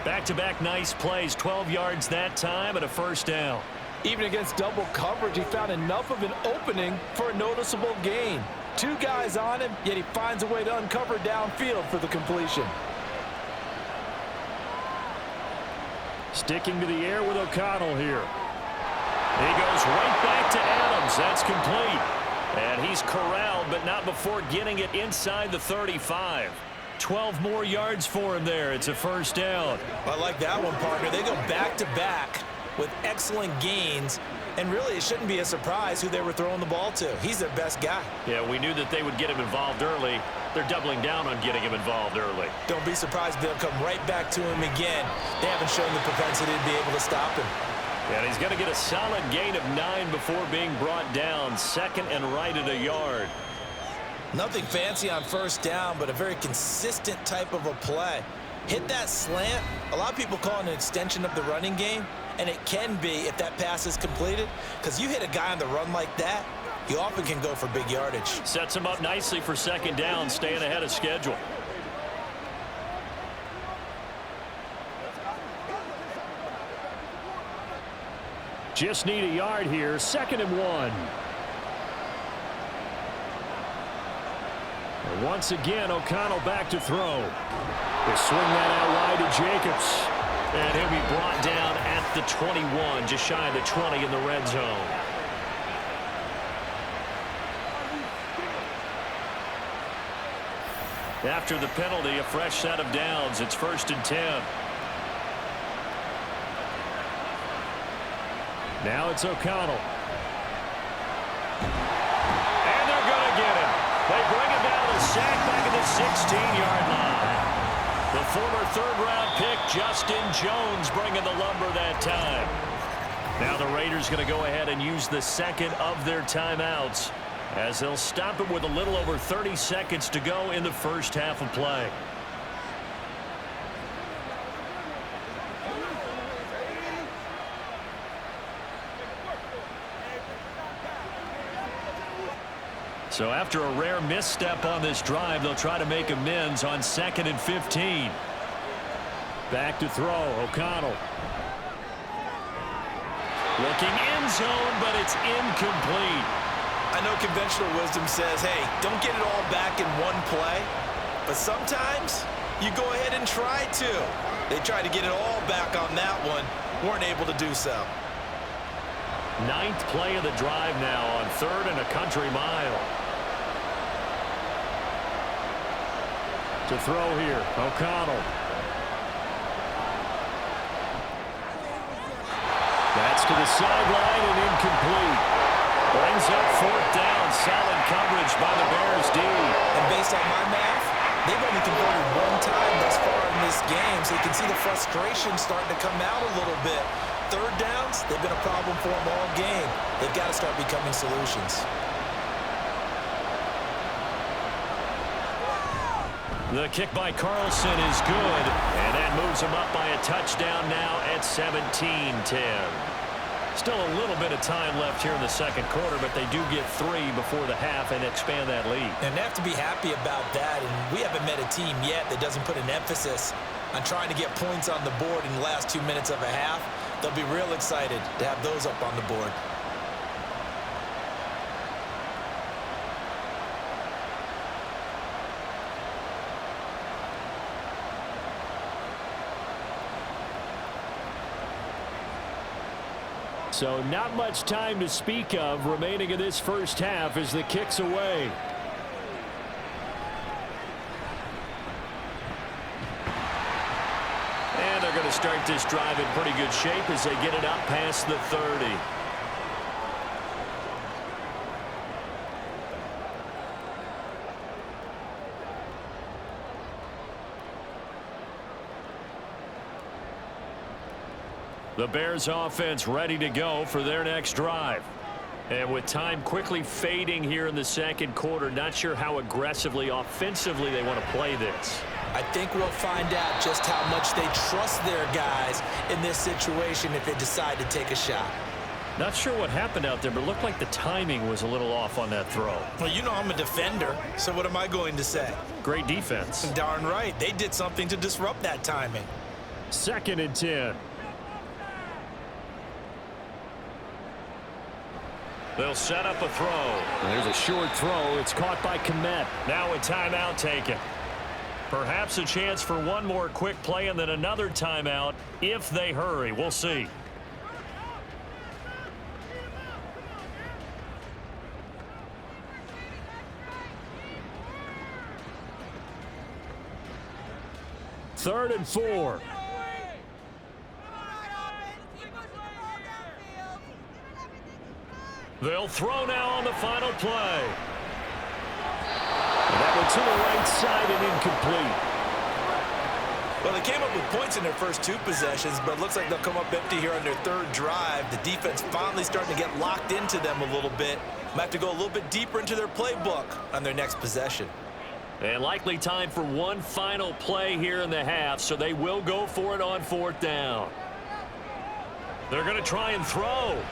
Back-to-back nice plays, 12 yards that time and a first down. Even against double coverage, he found enough of an opening for a noticeable gain. Two guys on him, yet he finds a way to uncover downfield for the completion. Sticking to the air with O'Connell here. He goes right back to Adams. That's complete. And he's corralled, but not before getting it inside the 35. 12 more yards for him there. It's a first down. I like that one, partner. They go back-to-back with excellent gains, and really it shouldn't be a surprise who they were throwing the ball to. He's their best guy. Yeah, we knew that they would get him involved early. They're doubling down on getting him involved early. Don't be surprised if they'll come right back to him again. They haven't shown the propensity to be able to stop him. And he's going to get a solid gain of 9 before being brought down. Second and right at a yard. Nothing fancy on first down, but a very consistent type of a play. Hit that slant. A lot of people call it an extension of the running game, and it can be if that pass is completed, because you hit a guy on the run like that, you often can go for big yardage. Sets him up nicely for second down, staying ahead of schedule. Just need a yard here. Second and 1. And once again, O'Connell back to throw. They swing that out wide to Jacobs. And he'll be brought down at the 21, just shy of the 20 in the red zone. After the penalty, a fresh set of downs. It's first and 10. Now it's O'Connell. And they're going to get him. They bring him down a sack back at the 16-yard line. The former third-round pick, Justin Jones, bringing the lumber that time. Now the Raiders going to go ahead and use the second of their timeouts as they'll stop it with a little over 30 seconds to go in the first half of play. So after a rare misstep on this drive, they'll try to make amends on 2nd and 15. Back to throw, O'Connell. Looking end zone, but it's incomplete. I know conventional wisdom says, hey, don't get it all back in one play, but sometimes you go ahead and try to. They tried to get it all back on that one, weren't able to do so. 9th play of the drive now on 3rd and a country mile. To throw here, O'Connell. That's to the sideline and incomplete. Brings up 4th down. Solid coverage by the Bears D. And based on my math, they've only converted one time thus far in this game, so you can see the frustration starting to come out a little bit. 3rd downs, they've been a problem for them all game. They've got to start becoming solutions. The kick by Carlson is good, and that moves him up by a touchdown now at 17-10. Still a little bit of time left here in the second quarter, but they do get 3 before the half and expand that lead. And they have to be happy about that, and we haven't met a team yet that doesn't put an emphasis on trying to get points on the board in the last 2 minutes of a half. They'll be real excited to have those up on the board. So not much time to speak of remaining in this first half as the kick's away. And they're going to start this drive in pretty good shape as they get it up past the 30. The Bears offense ready to go for their next drive. And with time quickly fading here in the second quarter, not sure how aggressively, offensively they want to play this. I think we'll find out just how much they trust their guys in this situation if they decide to take a shot. Not sure what happened out there, but it looked like the timing was a little off on that throw. Well, you know I'm a defender, so what am I going to say? Great defense. Darn right. They did something to disrupt that timing. 2nd and 10. They'll set up a throw. And there's a short throw. It's caught by Komet. Now a timeout taken. Perhaps a chance for one more quick play and then another timeout if they hurry. We'll see. Third and 4. They'll throw now on the final play. And that one to the right side and incomplete. Well, they came up with points in their first 2 possessions, but it looks like they'll come up empty here on their 3rd drive. The defense finally starting to get locked into them a little bit. Might have to go a little bit deeper into their playbook on their next possession. And likely time for one final play here in the half, so they will go for it on 4th down. They're going to try and throw.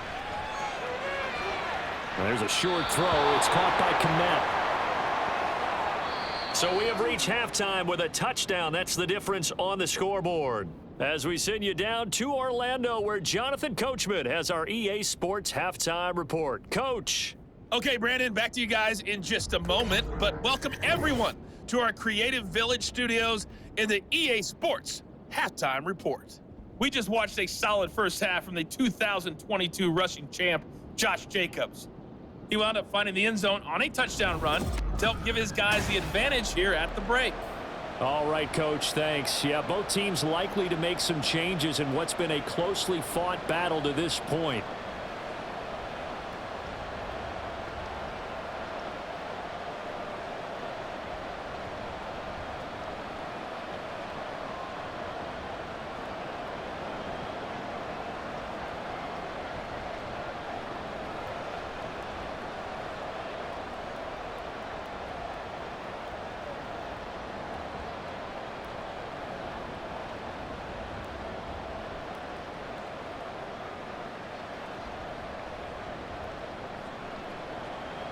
And there's a short throw. It's caught by Komet. So we have reached halftime with a touchdown. That's the difference on the scoreboard. As we send you down to Orlando, where Jonathan Coachman has our EA Sports halftime report. Coach. Okay, Brandon, back to you guys in just a moment, but welcome everyone to our Creative Village studios in the EA Sports halftime report. We just watched a solid first half from the 2022 rushing champ, Josh Jacobs. He wound up finding the end zone on a touchdown run to help give his guys the advantage here at the break. All right, Coach, thanks. Yeah, both teams likely to make some changes in what's been a closely fought battle to this point.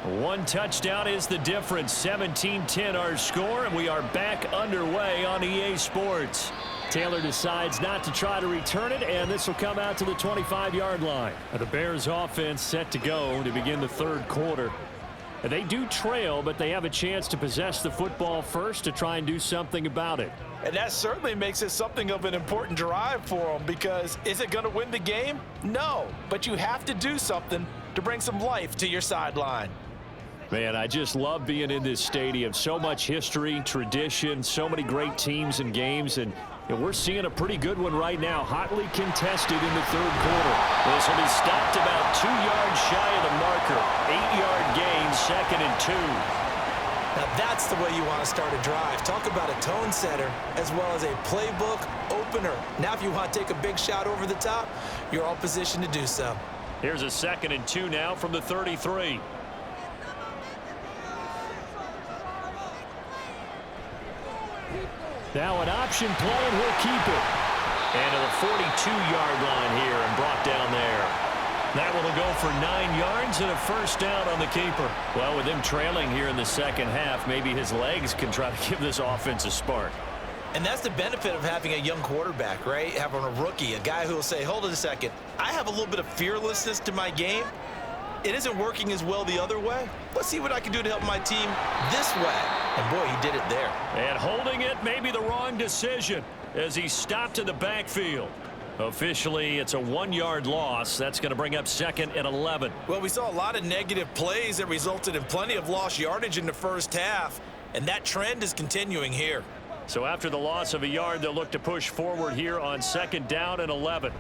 One touchdown is the difference. 17-10 our score, and we are back underway on EA Sports. Taylor decides not to try to return it, and this will come out to the 25-yard line. The Bears offense set to go to begin the 3rd quarter. They do trail, but they have a chance to possess the football first to try and do something about it. And that certainly makes it something of an important drive for them, because is it going to win the game? No, but you have to do something to bring some life to your sideline. Man, I just love being in this stadium. So much history, tradition, so many great teams and games, and we're seeing a pretty good one right now, hotly contested in the 3rd quarter. This will be stopped about 2 yards shy of the marker. 8-yard gain, 2nd and 2. Now that's the way you want to start a drive. Talk about a tone setter as well as a playbook opener. Now if you want to take a big shot over the top, you're all positioned to do so. Here's a 2nd and 2 now from the 33. Now an option play, and he'll keep it. And to the 42-yard line here and brought down there. That one will go for 9 yards and a 1st down on the keeper. Well, with him trailing here in the second half, maybe his legs can try to give this offense a spark. And that's the benefit of having a young quarterback, right? Having a rookie, a guy who will say, hold it a second, I have a little bit of fearlessness to my game. It isn't working as well the other way. Let's see what I can do to help my team this way. And boy, he did it there. And holding it may be the wrong decision as he stopped in the backfield. Officially, it's a 1-yard loss. That's going to bring up 2nd and 11. Well, we saw a lot of negative plays that resulted in plenty of lost yardage in the first half, and that trend is continuing here. So after the loss of a yard, they'll look to push forward here on 2nd down and 11.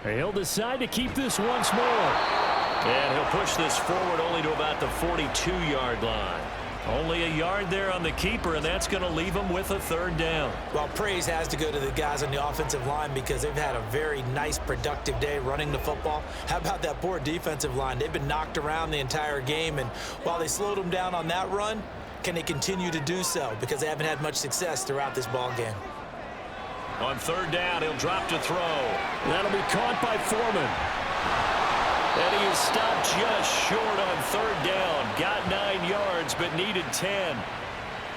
He'll decide to keep this once more. And he'll push this forward only to about the 42-yard line. Only a yard there on the keeper, and that's going to leave him with a third down. Well, praise has to go to the guys on the offensive line because they've had a very nice, productive day running the football. How about that poor defensive line? They've been knocked around the entire game, and while they slowed them down on that run, can they continue to do so? Because they haven't had much success throughout this ball game. On third down, he'll drop to throw. That'll be caught by Foreman. And he is stopped just short on third down. Got 9 yards, but needed 10.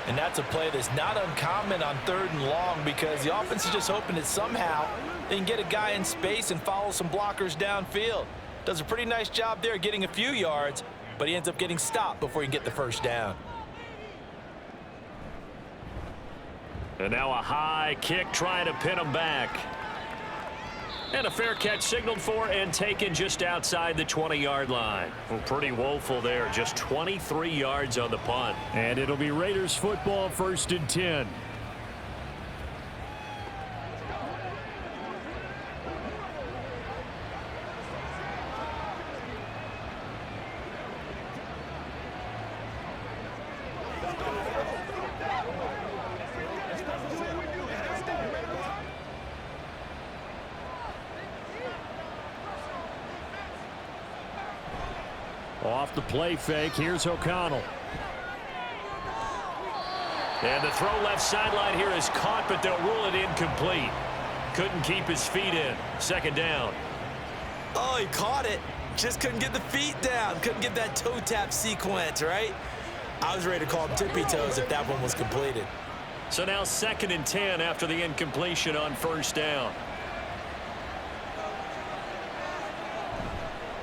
And that's a play that's not uncommon on third and long because the offense is just hoping that somehow they can get a guy in space and follow some blockers downfield. Does a pretty nice job there getting a few yards, but he ends up getting stopped before he can get the first down. And now a high kick trying to pin him back. And a fair catch signaled for and taken just outside the 20-yard line. Well, pretty woeful there. Just 23 yards on the punt. And it'll be Raiders football, 1st and 10. Off the play fake, here's O'Connell. And the throw left sideline here is caught, but they'll rule it incomplete. Couldn't keep his feet in. 2nd down. Oh, he caught it. Just couldn't get the feet down. Couldn't get that toe tap sequence, right? I was ready to call him tippy toes if that one was completed. So now 2nd and 10 after the incompletion on 1st down.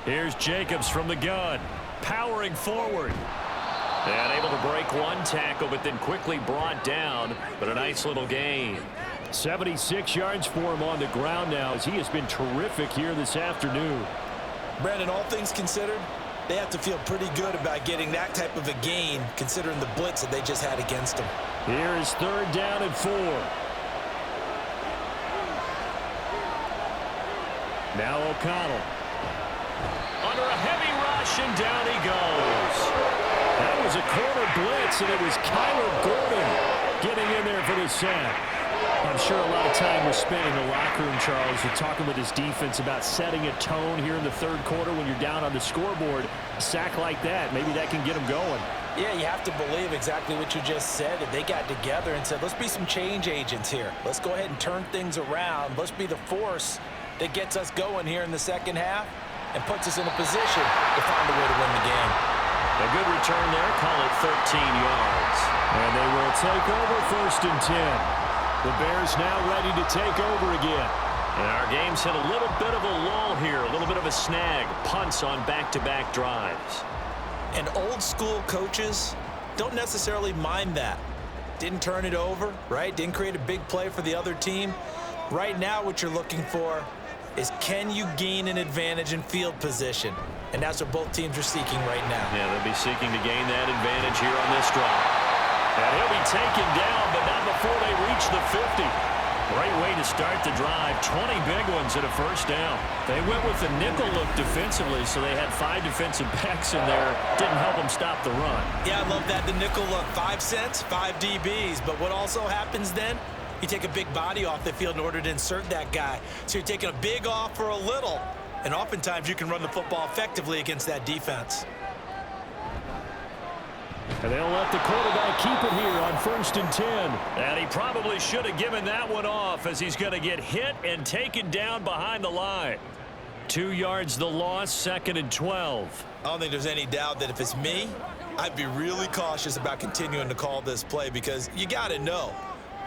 Here's Jacobs from the gun, powering forward. And able to break one tackle, but then quickly brought down, but a nice little gain. 76 yards for him on the ground now as he has been terrific here this afternoon. Brandon, all things considered, they have to feel pretty good about getting that type of a gain considering the blitz that they just had against them. Here is 3rd down and 4. Now O'Connell. Under a heavy rush, and down he goes. That was a corner blitz, and it was Kyler Gordon getting in there for the sack. I'm sure a lot of time was spent in the locker room, Charles, with talking with his defense about setting a tone here in the 3rd quarter when you're down on the scoreboard. A sack like that, maybe that can get them going. Yeah, you have to believe exactly what you just said, that they got together and said, let's be some change agents here. Let's go ahead and turn things around. Let's be the force that gets us going here in the 2nd half and puts us in a position to find a way to win the game. A good return there, call it 13 yards. And they will take over 1st and 10. The Bears now ready to take over again. And our game's hit a little bit of a lull here, a little bit of a snag. Punts on back-to-back drives. And old school coaches don't necessarily mind that. Didn't turn it over, right? Didn't create a big play for the other team. Right now what you're looking for is can you gain an advantage in field position? And that's what both teams are seeking right now. Yeah, they'll be seeking to gain that advantage here on this drive. And he'll be taken down, but not before they reach the 50. Great way to start the drive. 20 big ones at a 1st down. They went with the nickel look defensively, so they had 5 defensive backs in there. Didn't help them stop the run. Yeah, I love that, the nickel look. 5 cents, 5 DBs. But what also happens then? You take a big body off the field in order to insert that guy. So you're taking a big off for a little. And oftentimes you can run the football effectively against that defense. And they'll let the quarterback keep it here on 1st and 10. And he probably should have given that one off as he's going to get hit and taken down behind the line. 2 yards the loss, 2nd and 12. I don't think there's any doubt that if it's me, I'd be really cautious about continuing to call this play because you got to know.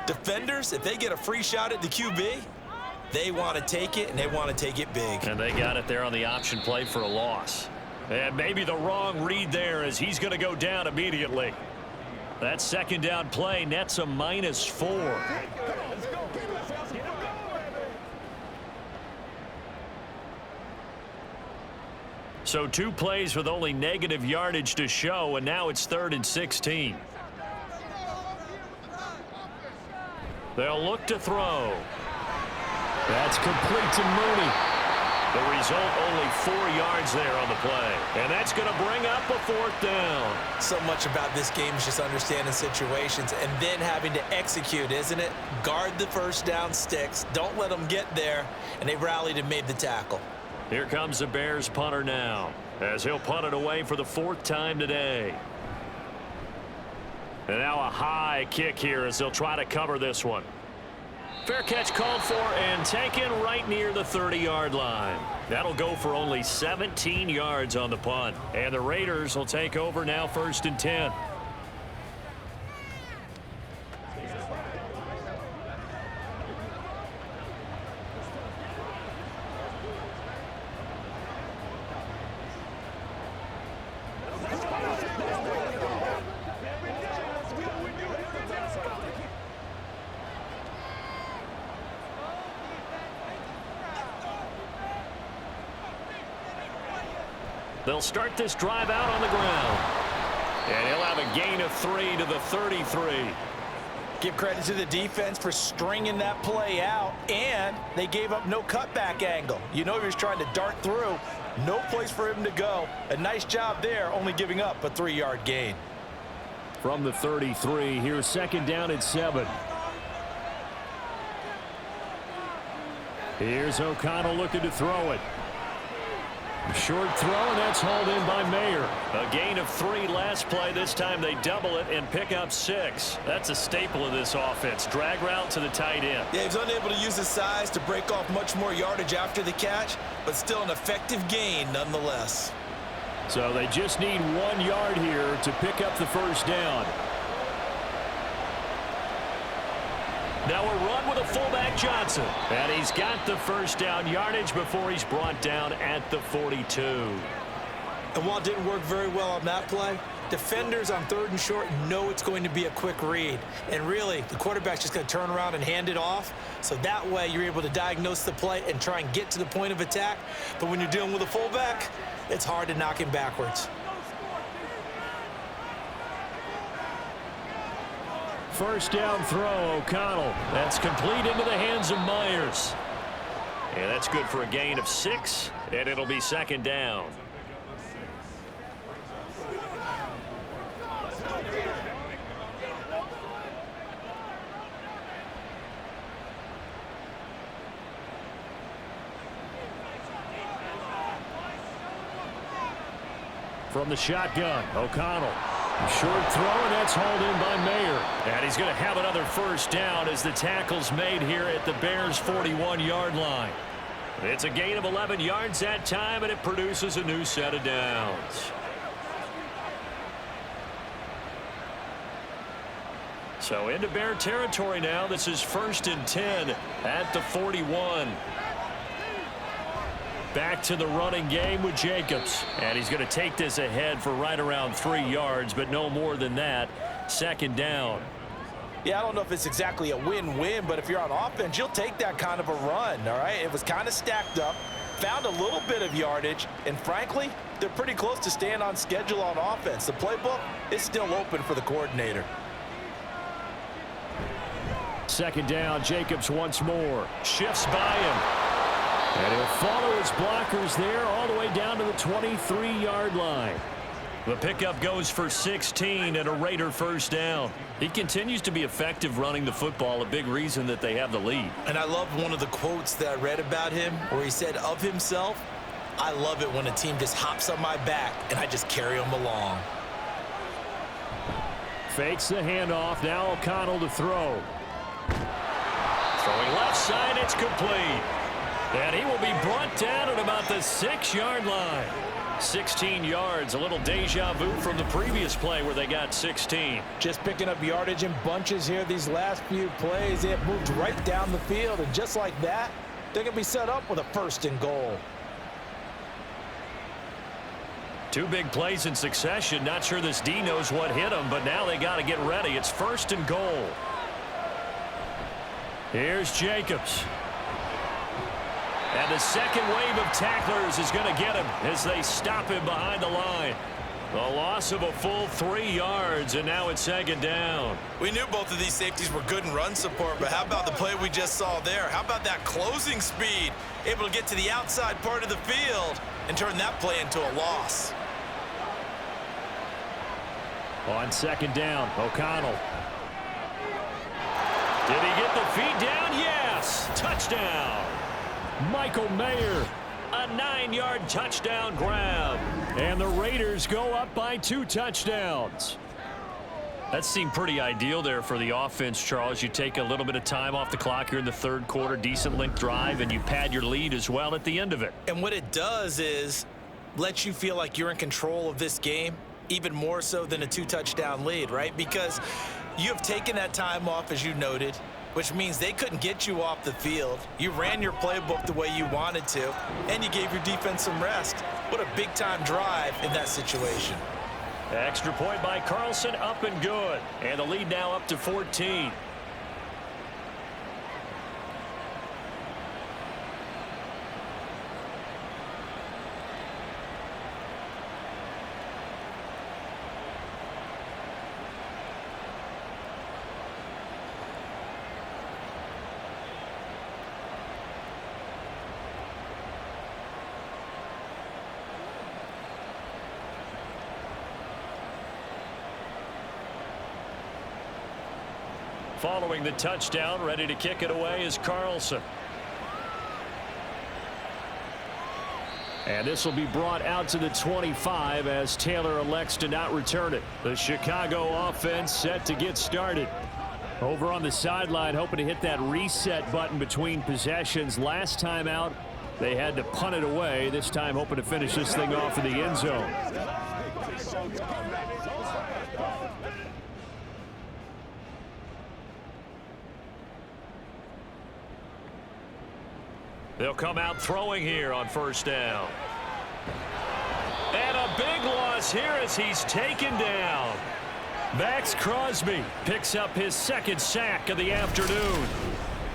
Defenders, if they get a free shot at the QB, they want to take it, and they want to take it big. And they got it there on the option play for a loss. And maybe the wrong read there as he's going to go down immediately. That 2nd down play nets a -4. So 2 plays with only negative yardage to show, and now it's 3rd and 16. They'll look to throw. That's complete to Mooney. The result, only 4 yards there on the play. And that's going to bring up a 4th down. So much about this game is just understanding situations and then having to execute, isn't it? Guard the first down sticks. Don't let them get there. And they rallied and made the tackle. Here comes the Bears punter now, as he'll punt it away for the 4th time today. And now a high kick here as they'll try to cover this one. Fair catch called for and taken right near the 30-yard line. That'll go for only 17 yards on the punt. And the Raiders will take over now, 1st and 10. They'll start this drive out on the ground. And he'll have a gain of 3 to the 33. Give credit to the defense for stringing that play out, and they gave up no cutback angle. You know he was trying to dart through. No place for him to go. A nice job there, only giving up a 3-yard gain. From the 33, here's 2nd down at 7. Here's O'Connell looking to throw it. Short throw, and that's hauled in by Mayer. A gain of 3 last play. This time they double it and pick up 6. That's a staple of this offense. Drag route to the tight end. Yeah, he was unable to use his size to break off much more yardage after the catch, but still an effective gain nonetheless. So they just need 1 yard here to pick up the 1st down. Now a run with a fullback Johnson. And he's got the 1st down yardage before he's brought down at the 42. And while it didn't work very well on that play, defenders on 3rd and short know it's going to be a quick read. And really, the quarterback's just going to turn around and hand it off. So that way you're able to diagnose the play and try and get to the point of attack. But when you're dealing with a fullback, it's hard to knock him backwards. 1st down throw, O'Connell. That's complete into the hands of Myers. And that's good for a gain of 6, and it'll be 2nd down. From the shotgun, O'Connell. Short throw, and that's hauled in by Mayer. And he's going to have another 1st down as the tackle's made here at the Bears' 41-yard line. It's a gain of 11 yards that time, and it produces a new set of downs. So into Bear territory now. This is 1st and 10 at the 41. Back to the running game with Jacobs. And he's going to take this ahead for right around 3 yards, but no more than that. 2nd down. Yeah, I don't know if it's exactly a win-win, but if you're on offense, you'll take that kind of a run, all right? It was kind of stacked up, found a little bit of yardage, and frankly, they're pretty close to staying on schedule on offense. The playbook is still open for the coordinator. 2nd down, Jacobs once more. Shifts by him. And he'll follow his blockers there all the way down to the 23-yard line. The pickup goes for 16 and a Raider 1st down. He continues to be effective running the football, a big reason that they have the lead. And I love one of the quotes that I read about him where he said of himself, "I love it when a team just hops on my back and I just carry them along." Fakes the handoff. Now O'Connell to throw. Throwing left side, it's complete. And he will be brought down at about the 6-yard line. 16 yards, a little deja vu from the previous play where they got 16. Just picking up yardage in bunches here these last few plays. They have moved right down the field, and just like that, they're going to be set up with a 1st and goal. 2 big plays in succession. Not sure this D knows what hit him, but now they got to get ready. It's 1st and goal. Here's Jacobs. And the second wave of tacklers is going to get him as they stop him behind the line. A loss of a full 3 yards, and now it's second down. We knew both of these safeties were good in run support, but how about the play we just saw there? How about that closing speed? Able to get to the outside part of the field and turn that play into a loss. On second down, O'Connell. Did he get the feet down? Yes! Touchdown! Michael Mayer. A 9-yard touchdown grab. And the Raiders go up by 2 touchdowns. That seemed pretty ideal there for the offense, Charles. You take a little bit of time off the clock here in the third quarter, decent length drive, and you pad your lead as well at the end of it. And what it does is let you feel like you're in control of this game, even more so than a 2-touchdown lead, right? Because you have taken that time off, as you noted, which means they couldn't get you off the field. You ran your playbook the way you wanted to, and you gave your defense some rest. What a big-time drive in that situation. Extra point by Carlson, up and good. And the lead now up to 14. Following the touchdown, ready to kick it away is Carlson. And this will be brought out to the 25 as Taylor elects to not return it. The Chicago offense set to get started. Over on the sideline, hoping to hit that reset button between possessions. Last time out, they had to punt it away. This time, hoping to finish this thing off in the end zone. They'll come out throwing here on first down. And a big loss here as he's taken down. Max Crosby picks up his 2nd sack of the afternoon.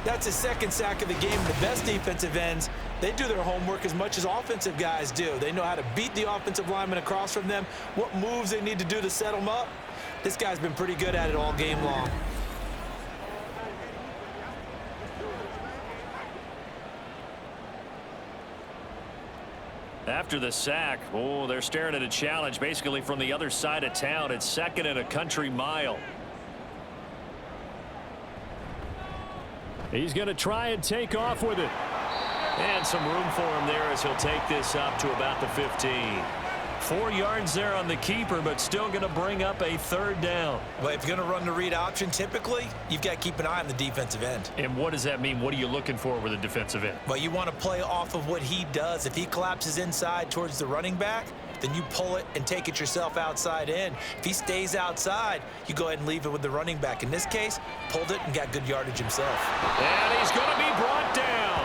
That's his 2nd sack of the game. The best defensive ends, they do their homework as much as offensive guys do. They know how to beat the offensive lineman across from them, what moves they need to do to set them up. This guy's been pretty good at it all game long. After the sack, oh, they're staring at a challenge basically from the other side of town. It's 2nd and a country mile. He's going to try and take off with it. And some room for him there as he'll take this up to about the 15. 4 yards there on the keeper, but still going to bring up a 3rd down. But if you're going to run the read option, typically, you've got to keep an eye on the defensive end. And what does that mean? What are you looking for with a defensive end? Well, you want to play off of what he does. If he collapses inside towards the running back, then you pull it and take it yourself outside in. If he stays outside, you go ahead and leave it with the running back. In this case, pulled it and got good yardage himself. And he's going to be brought down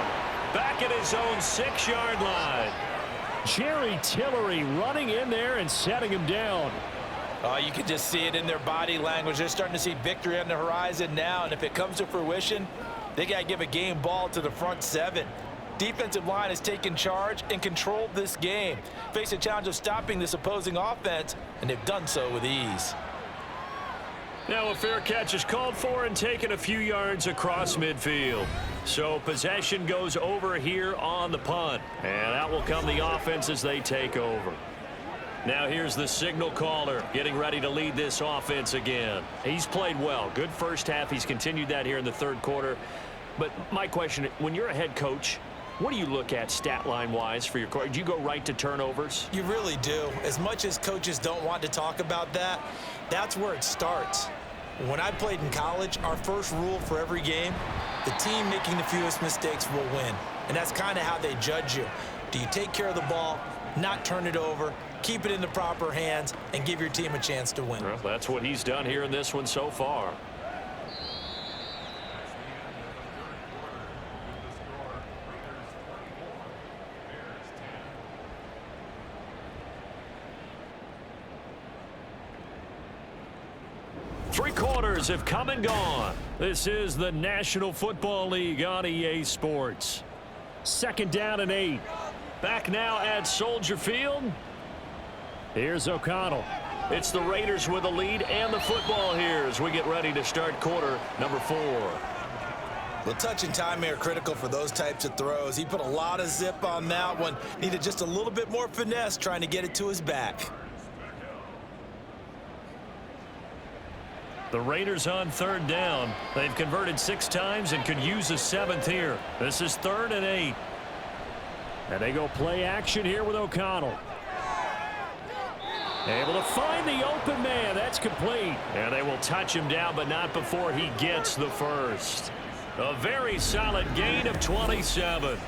back at his own 6-yard line. Jerry Tillery running in there and setting him down. Oh, you can just see it in their body language. They're starting to see victory on the horizon now, and if it comes to fruition, they got to give a game ball to the front 7. Defensive line has taken charge and controlled this game. Face a challenge of stopping this opposing offense, and they've done so with ease. Now a fair catch is called for and taken a few yards across midfield. So possession goes over here on the punt. And out will come the offense as they take over. Now here's the signal caller getting ready to lead this offense again. He's played well. Good first half. He's continued that here in the third quarter. But my question, when you're a head coach, what do you look at stat line wise for your coach? Do you go right to turnovers? You really do. As much as coaches don't want to talk about that, that's where it starts. When I played in college, our first rule for every game, the team making the fewest mistakes will win. And that's kind of how they judge you. Do you take care of the ball, not turn it over, keep it in the proper hands, and give your team a chance to win? Well, that's what he's done here in this one so far. Three quarters have come and gone. This is the National Football League on EA Sports. 2nd down and 8. Back now at Soldier Field. Here's O'Connell. It's the Raiders with the lead and the football here as we get ready to start quarter number 4. Well, touch and timing are critical for those types of throws. He put a lot of zip on that one. Needed just a little bit more finesse trying to get it to his back. The Raiders on 3rd down. They've converted 6 times and could use a 7th here. This is 3rd and 8. And they go play action here with O'Connell. Able to find the open man. That's complete. And they will touch him down, but not before he gets the first. A very solid gain of 27.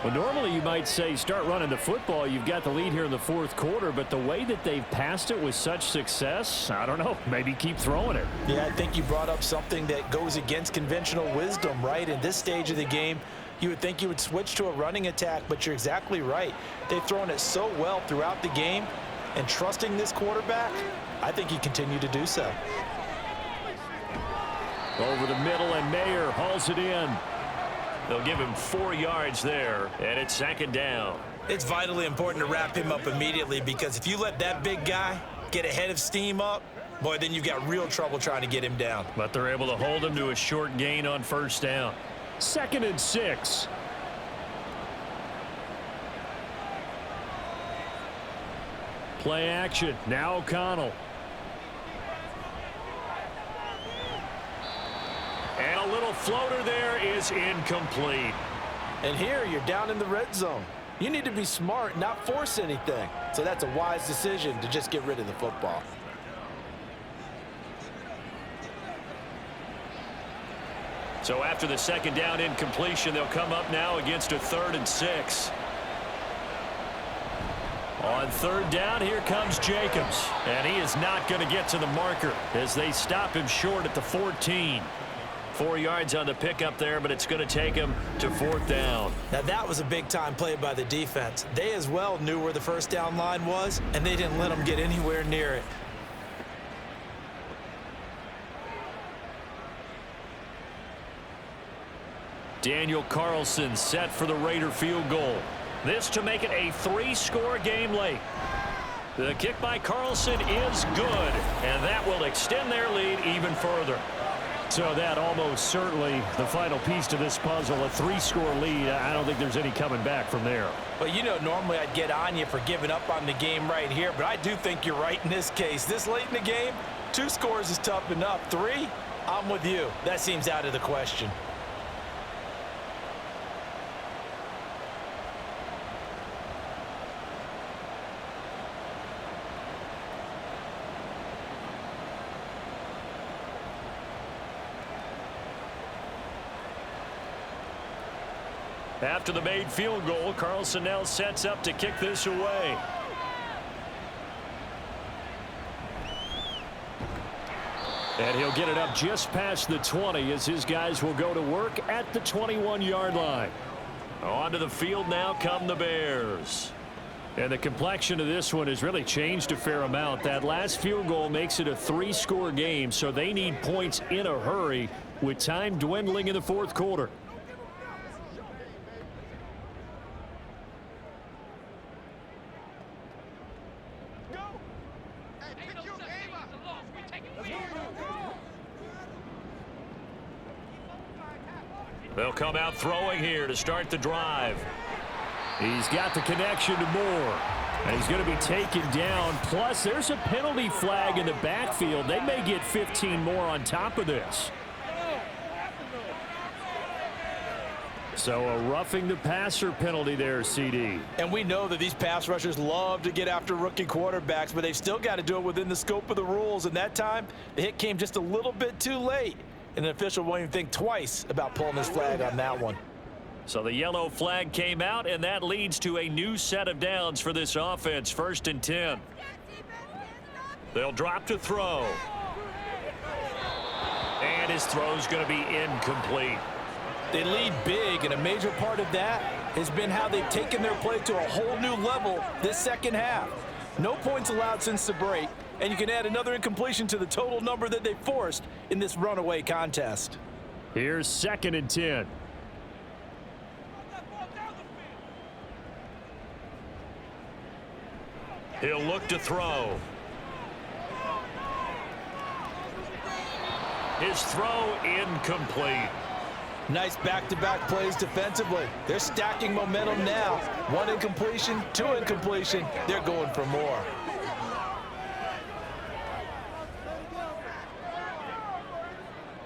Well, normally you might say start running the football. You've got the lead here in the 4th quarter, but the way that they've passed it with such success, I don't know, maybe keep throwing it. Yeah, I think you brought up something that goes against conventional wisdom, right? In this stage of the game, you would think you would switch to a running attack, but you're exactly right. They've thrown it so well throughout the game, and trusting this quarterback, I think he continued to do so. Over the middle, and Mayer hauls it in. They'll give him 4 yards there, and it's 2nd down. It's vitally important to wrap him up immediately, because if you let that big guy get ahead of steam up, boy, then you've got real trouble trying to get him down. But they're able to hold him to a short gain on 1st down. 2nd and 6. Play action. Now O'Connell. And a little floater there is incomplete. And here you're down in the red zone. You need to be smart, not force anything. So that's a wise decision to just get rid of the football. So after the 2nd down incompletion, they'll come up now against a 3rd and 6. On 3rd down, here comes Jacobs. And he is not going to get to the marker as they stop him short at the 14. 4 yards on the pickup there, but it's going to take him to 4th down. Now that was a big-time play by the defense. They as well knew where the 1st down line was, and they didn't let them get anywhere near it. Daniel Carlson set for the Raider field goal. This to make it a 3-score game late. The kick by Carlson is good, and that will extend their lead even further. So that almost certainly the final piece to this puzzle, a 3-score lead. I don't think there's any coming back from there. Well, you know, normally I'd get on you for giving up on the game right here, but I do think you're right in this case. This late in the game, 2 scores is tough enough. 3, I'm with you. That seems out of the question. After the made field goal, Carlson now sets up to kick this away. And he'll get it up just past the 20 as his guys will go to work at the 21-yard line. Onto the field now come the Bears. And the complexion of this one has really changed a fair amount. That last field goal makes it a 3-score game, so they need points in a hurry with time dwindling in the 4th quarter. They'll come out throwing here to start the drive. He's got the connection to Moore. And he's going to be taken down. Plus, there's a penalty flag in the backfield. They may get 15 more on top of this. So a roughing the passer penalty there, CD. And we know that these pass rushers love to get after rookie quarterbacks, but they've still got to do it within the scope of the rules. And that time, the hit came just a little bit too late. And an official won't even think twice about pulling his flag on that one. So the yellow flag came out, and that leads to a new set of downs for this offense. 1st and 10. They'll drop to throw. And his throw's going to be incomplete. They lead big, and a major part of that has been how they've taken their play to a whole new level this 2nd half. No points allowed since the break, and you can add another incompletion to the total number that they forced in this runaway contest. Here's 2nd and 10. He'll look to throw. His throw incomplete. Nice back-to-back plays defensively. They're stacking momentum now. 1 incompletion, 2 incompletion. They're going for more.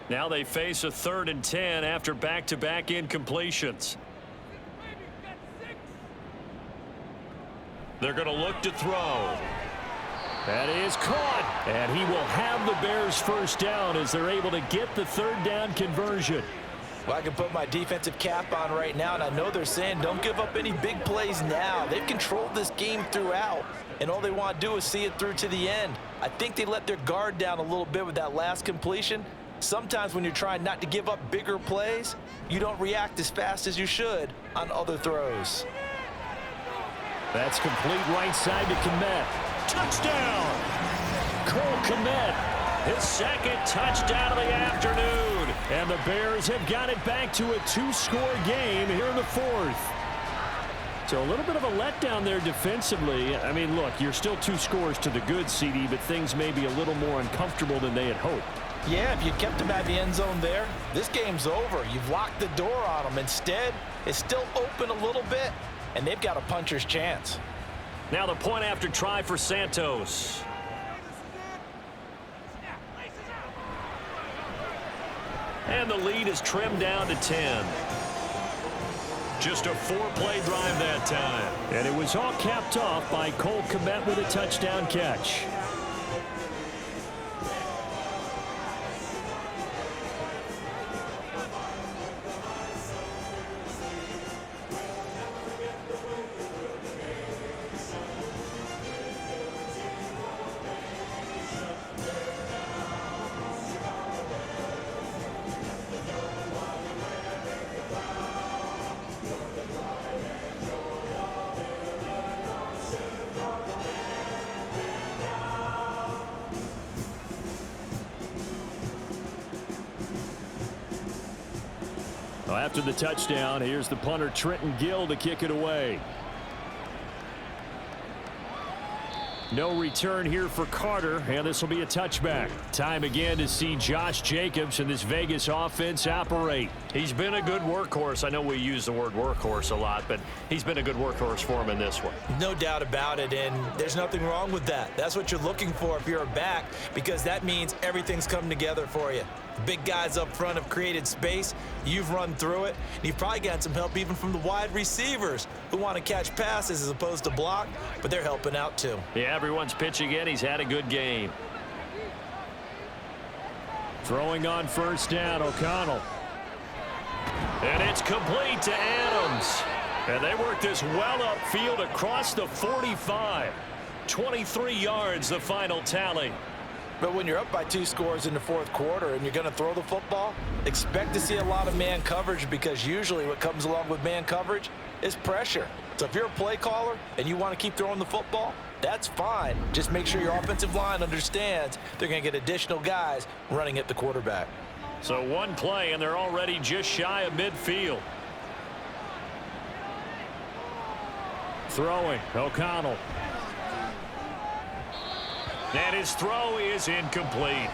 Now they face a 3rd and 10 after back-to-back incompletions. They're going to look to throw. That is caught. And he will have the Bears first down as they're able to get the 3rd down conversion. Well, I can put my defensive cap on right now, and I know they're saying don't give up any big plays now. They've controlled this game throughout, and all they want to do is see it through to the end. I think they let their guard down a little bit with that last completion. Sometimes when you're trying not to give up bigger plays, you don't react as fast as you should on other throws. That's complete right side to Kmet. Touchdown! Cole Kmet, his 2nd touchdown of the afternoon. And the Bears have got it back to a 2-score game here in the 4th. So a little bit of a letdown there defensively. I mean, look, you're still 2 scores to the good, CD, but things may be a little more uncomfortable than they had hoped. Yeah, if you kept them at the end zone there, this game's over. You've locked the door on them. Instead, it's still open a little bit, and they've got a puncher's chance. Now the point after try for Santos. And the lead is trimmed down to 10. Just a 4-play drive that time. And it was all capped off by Cole Kmet with a touchdown catch. After the touchdown, here's the punter Trenton Gill to kick it away. No return here for Carter, and this will be a touchback. Time again to see Josh Jacobs and this Vegas offense operate. He's been a good workhorse. I know we use the word workhorse a lot, but he's been a good workhorse for him in this one. No doubt about it, and there's nothing wrong with that. That's what you're looking for if you're a back, because that means everything's come together for you. The big guys up front have created space. You've run through it. And you've probably gotten some help even from the wide receivers who want to catch passes as opposed to block, but they're helping out too. Yeah, everyone's pitching in. He's had a good game. Throwing on 1st down, O'Connell. And it's complete to Adams. And they work this well upfield across the 45. 23 yards, the final tally. But when you're up by 2 scores in the 4th quarter and you're going to throw the football, expect to see a lot of man coverage, because usually what comes along with man coverage is pressure. So if you're a play caller and you want to keep throwing the football, that's fine. Just make sure your offensive line understands they're going to get additional guys running at the quarterback. So 1 play, and they're already just shy of midfield. Throwing, O'Connell. And his throw is incomplete.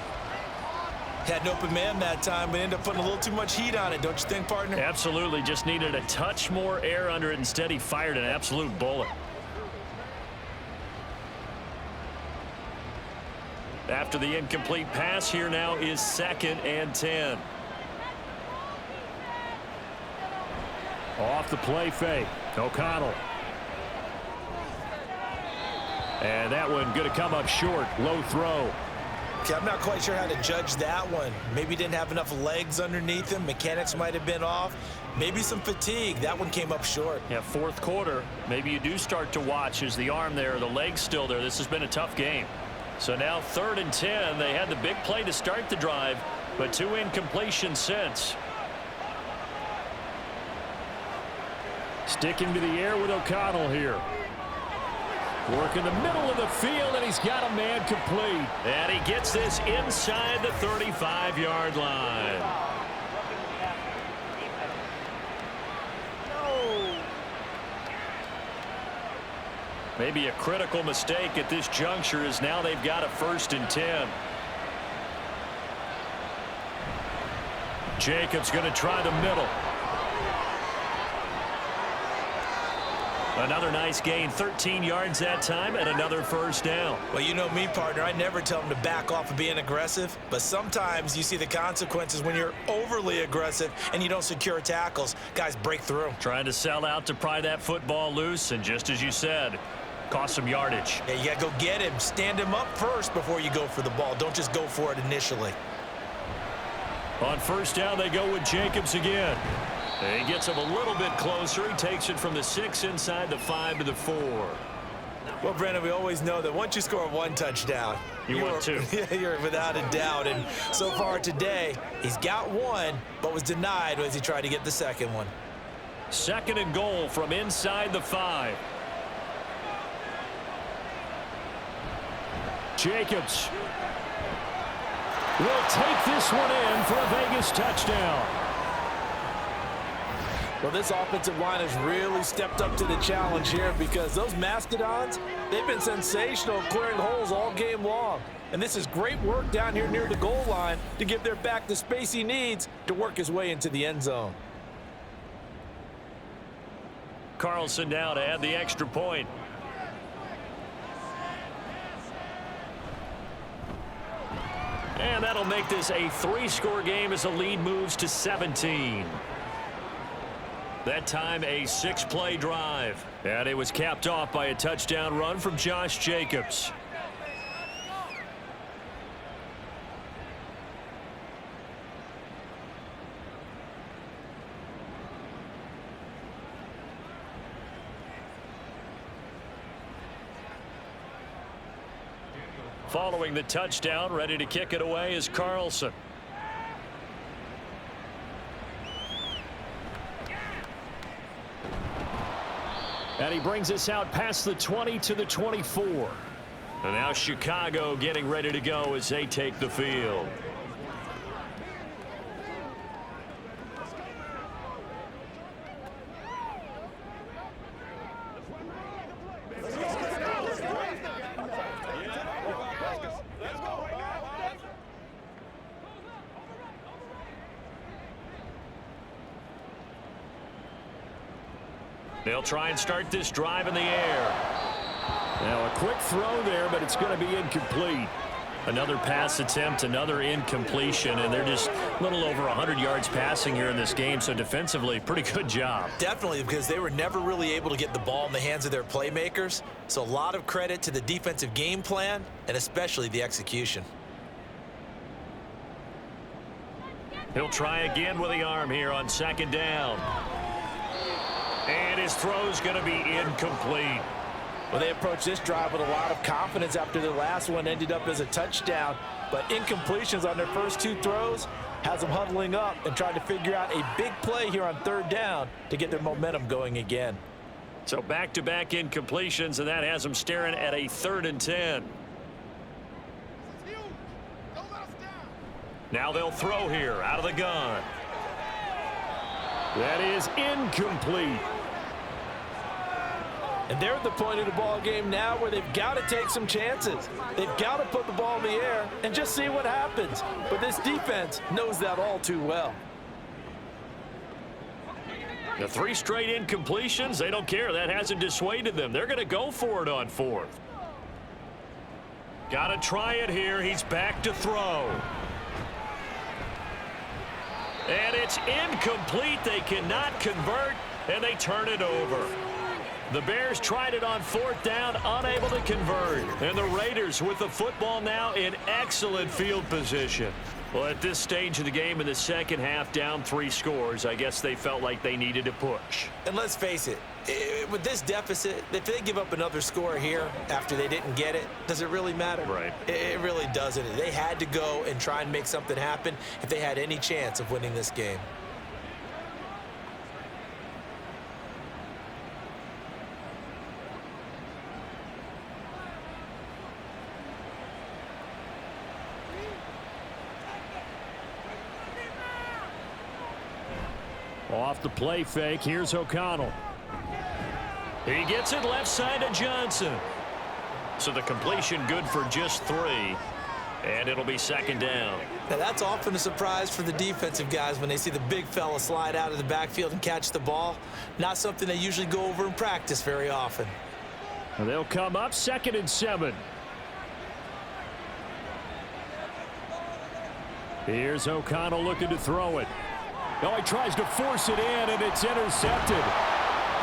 Had an open man that time, but ended up putting a little too much heat on it, don't you think, partner? Absolutely. Just needed a touch more air under it. Instead, he fired an absolute bullet. After the incomplete pass, here now is 2nd and 10. Off the play fake, O'Connell. And that one going to come up short. Low throw. Okay, I'm not quite sure how to judge that one. Maybe didn't have enough legs underneath him. Mechanics might have been off. Maybe some fatigue. That one came up short. Yeah, 4th quarter. Maybe you do start to watch. Is the arm there, the leg's still there? This has been a tough game. So now 3rd and 10. They had the big play to start the drive, but 2 incompletions since. Sticking to the air with O'Connell here. Work in the middle of the field, and he's got a man complete. And he gets this inside the 35-yard line. Maybe a critical mistake at this juncture as now they've got a 1st and 10. Jacobs going to try the middle. Another nice gain, 13 yards that time, and another 1st down. Well, you know me, partner. I never tell them to back off of being aggressive, but sometimes you see the consequences when you're overly aggressive and you don't secure tackles. Guys break through. Trying to sell out to pry that football loose, and just as you said, cost some yardage. Yeah, you got to go get him. Stand him up first before you go for the ball. Don't just go for it initially. On 1st down, they go with Jacobs again. He gets him a little bit closer. He takes it from the 6 inside the 5 to the 4. Well, Brandon, we always know that once you score 1 touchdown, you're 2. You're without a doubt. And so far today, he's got 1, but was denied as he tried to get the 2nd one. 2nd and goal from inside the 5. Jacobs will take this one in for a Vegas touchdown. Well, this offensive line has really stepped up to the challenge here because those Mastodons, they've been sensational clearing holes all game long. And this is great work down here near the goal line to give their back the space he needs to work his way into the end zone. Carlson now to add the extra point. And that'll make this a 3-score game as the lead moves to 17. That time a 6-play drive. And it was capped off by a touchdown run from Josh Jacobs. Following the touchdown, ready to kick it away is Carlson. And he brings us out past the 20 to the 24. And now Chicago getting ready to go as they take the field. They'll try and start this drive in the air. Now a quick throw there, but it's going to be incomplete. Another pass attempt, another incompletion, and they're just a little over 100 yards passing here in this game, so defensively, pretty good job. Definitely, because they were never really able to get the ball in the hands of their playmakers, so a lot of credit to the defensive game plan, and especially the execution. He'll try again with the arm here on 2nd down. And his throw's going to be incomplete. Well, they approached this drive with a lot of confidence after their last one ended up as a touchdown. But incompletions on their first 2 throws has them huddling up and trying to figure out a big play here on 3rd down to get their momentum going again. So back-to-back incompletions, and that has them staring at a 3rd and 10. Now they'll throw here out of the gun. That is incomplete. And they're at the point of the ball game now where they've got to take some chances. They've got to put the ball in the air and just see what happens. But this defense knows that all too well. The 3 straight incompletions, they don't care. That hasn't dissuaded them. They're going to go for it on 4th. Got to try it here. He's back to throw. And it's incomplete. They cannot convert, and they turn it over. The Bears tried it on 4th down, unable to convert. And the Raiders with the football now in excellent field position. Well, at this stage of the game in the second half, down 3 scores, I guess they felt like they needed to push. And let's face it, with this deficit, if they give up another score here after they didn't get it, does it really matter? Right. It really doesn't. They had to go and try and make something happen if they had any chance of winning this game. Off the play fake, here's O'Connell. He gets it left side to Johnson. So the completion good for just 3. And it'll be 2nd down. Now that's often a surprise for the defensive guys when they see the big fella slide out of the backfield and catch the ball. Not something they usually go over in practice very often. And they'll come up 2nd and 7. Here's O'Connell looking to throw it. Oh, he tries to force it in, and it's intercepted.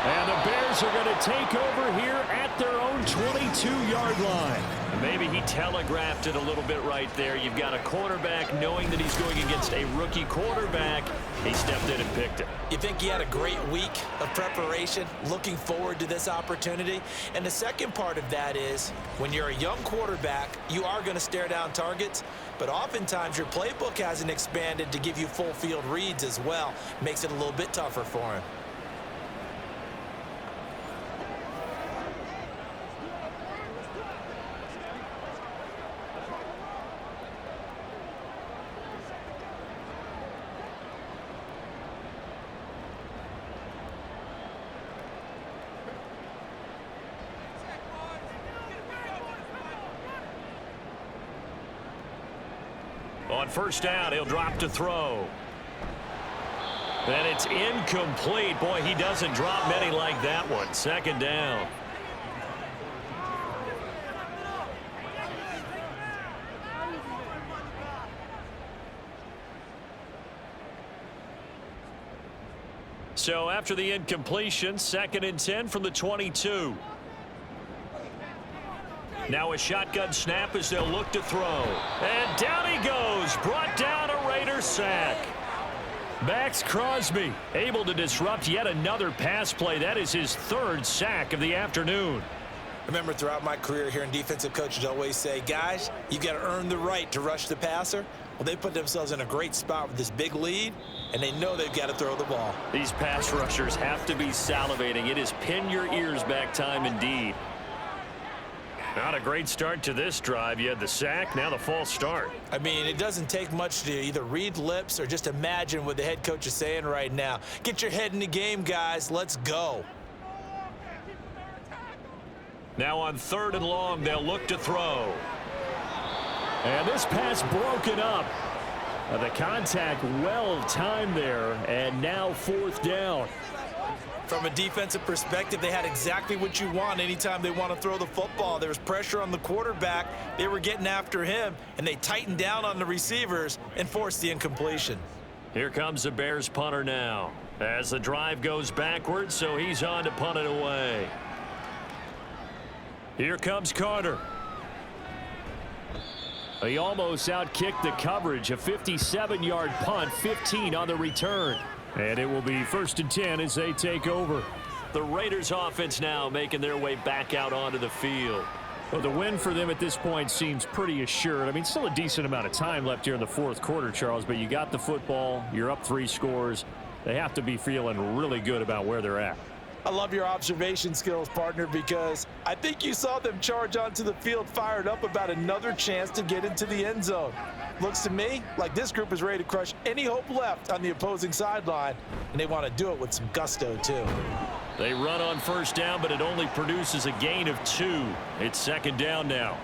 And the Bears are going to take over here at their own 22-yard line. Maybe he telegraphed it a little bit right there. You've got a quarterback knowing that he's going against a rookie quarterback. He stepped in and picked it. You think he had a great week of preparation, looking forward to this opportunity? And the second part of that is, when you're a young quarterback, you are going to stare down targets, but oftentimes your playbook hasn't expanded to give you full field reads as well. Makes it a little bit tougher for him. On 1st down, he'll drop to throw. And it's incomplete. Boy, he doesn't drop many like that one. 2nd down. So after the incompletion, 2nd and 10 from the 22. Now a shotgun snap as they'll look to throw. And down he goes. Brought down a Raider sack. Max Crosby able to disrupt yet another pass play. That is his 3rd sack of the afternoon. Remember, throughout my career here in defensive coaches always say, guys, you got to earn the right to rush the passer. Well, they put themselves in a great spot with this big lead, and they know they've got to throw the ball. These pass rushers have to be salivating. It is pin your ears back time indeed. Not a great start to this drive. You had the sack, now the false start. I mean, it doesn't take much to either read lips or just imagine what the head coach is saying right now. Get your head in the game, guys. Let's go. Now on 3rd and long, they'll look to throw. And this pass broken up. The contact well timed there, and now 4th down. From a defensive perspective, they had exactly what you want anytime they want to throw the football. There was pressure on the quarterback. They were getting after him, and they tightened down on the receivers and forced the incompletion. Here comes the Bears punter now as the drive goes backwards, so he's on to punt it away. Here comes Carter. He almost outkicked the coverage. A 57-yard punt, 15 on the return. And it will be 1st and 10 as they take over. The Raiders offense now making their way back out onto the field. Well, the win for them at this point seems pretty assured. I mean, still a decent amount of time left here in the 4th quarter, Charles, but you got the football. You're up 3 scores. They have to be feeling really good about where they're at. I love your observation skills, partner, because I think you saw them charge onto the field fired up about another chance to get into the end zone. Looks to me like this group is ready to crush any hope left on the opposing sideline, and they want to do it with some gusto, too. They run on 1st down, but it only produces a gain of 2. It's 2nd down now.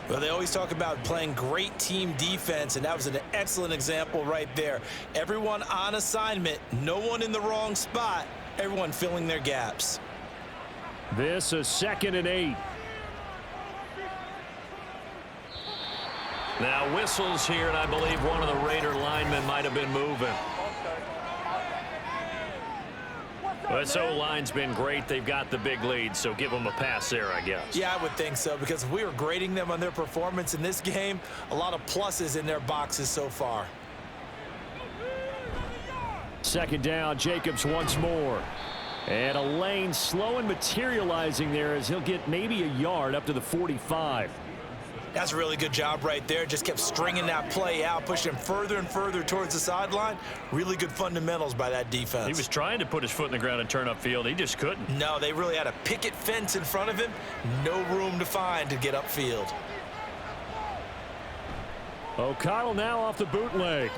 Well, they always talk about playing great team defense, and that was an excellent example right there. Everyone on assignment, no one in the wrong spot, everyone filling their gaps. This is 2nd and 8. Now whistles here, and I believe one of the Raider linemen might have been moving. This O-line's been great. They've got the big lead, so give them a pass there, I guess. Yeah, I would think so, because if we were grading them on their performance in this game, a lot of pluses in their boxes so far. 2nd down, Jacobs once more. And a lane slow and materializing there as he'll get maybe a yard up to the 45. That's a really good job right there. Just kept stringing that play out, pushing him further and further towards the sideline. Really good fundamentals by that defense. He was trying to put his foot in the ground and turn upfield. He just couldn't. No, they really had a picket fence in front of him. No room to find to get upfield. O'Connell now off the bootleg.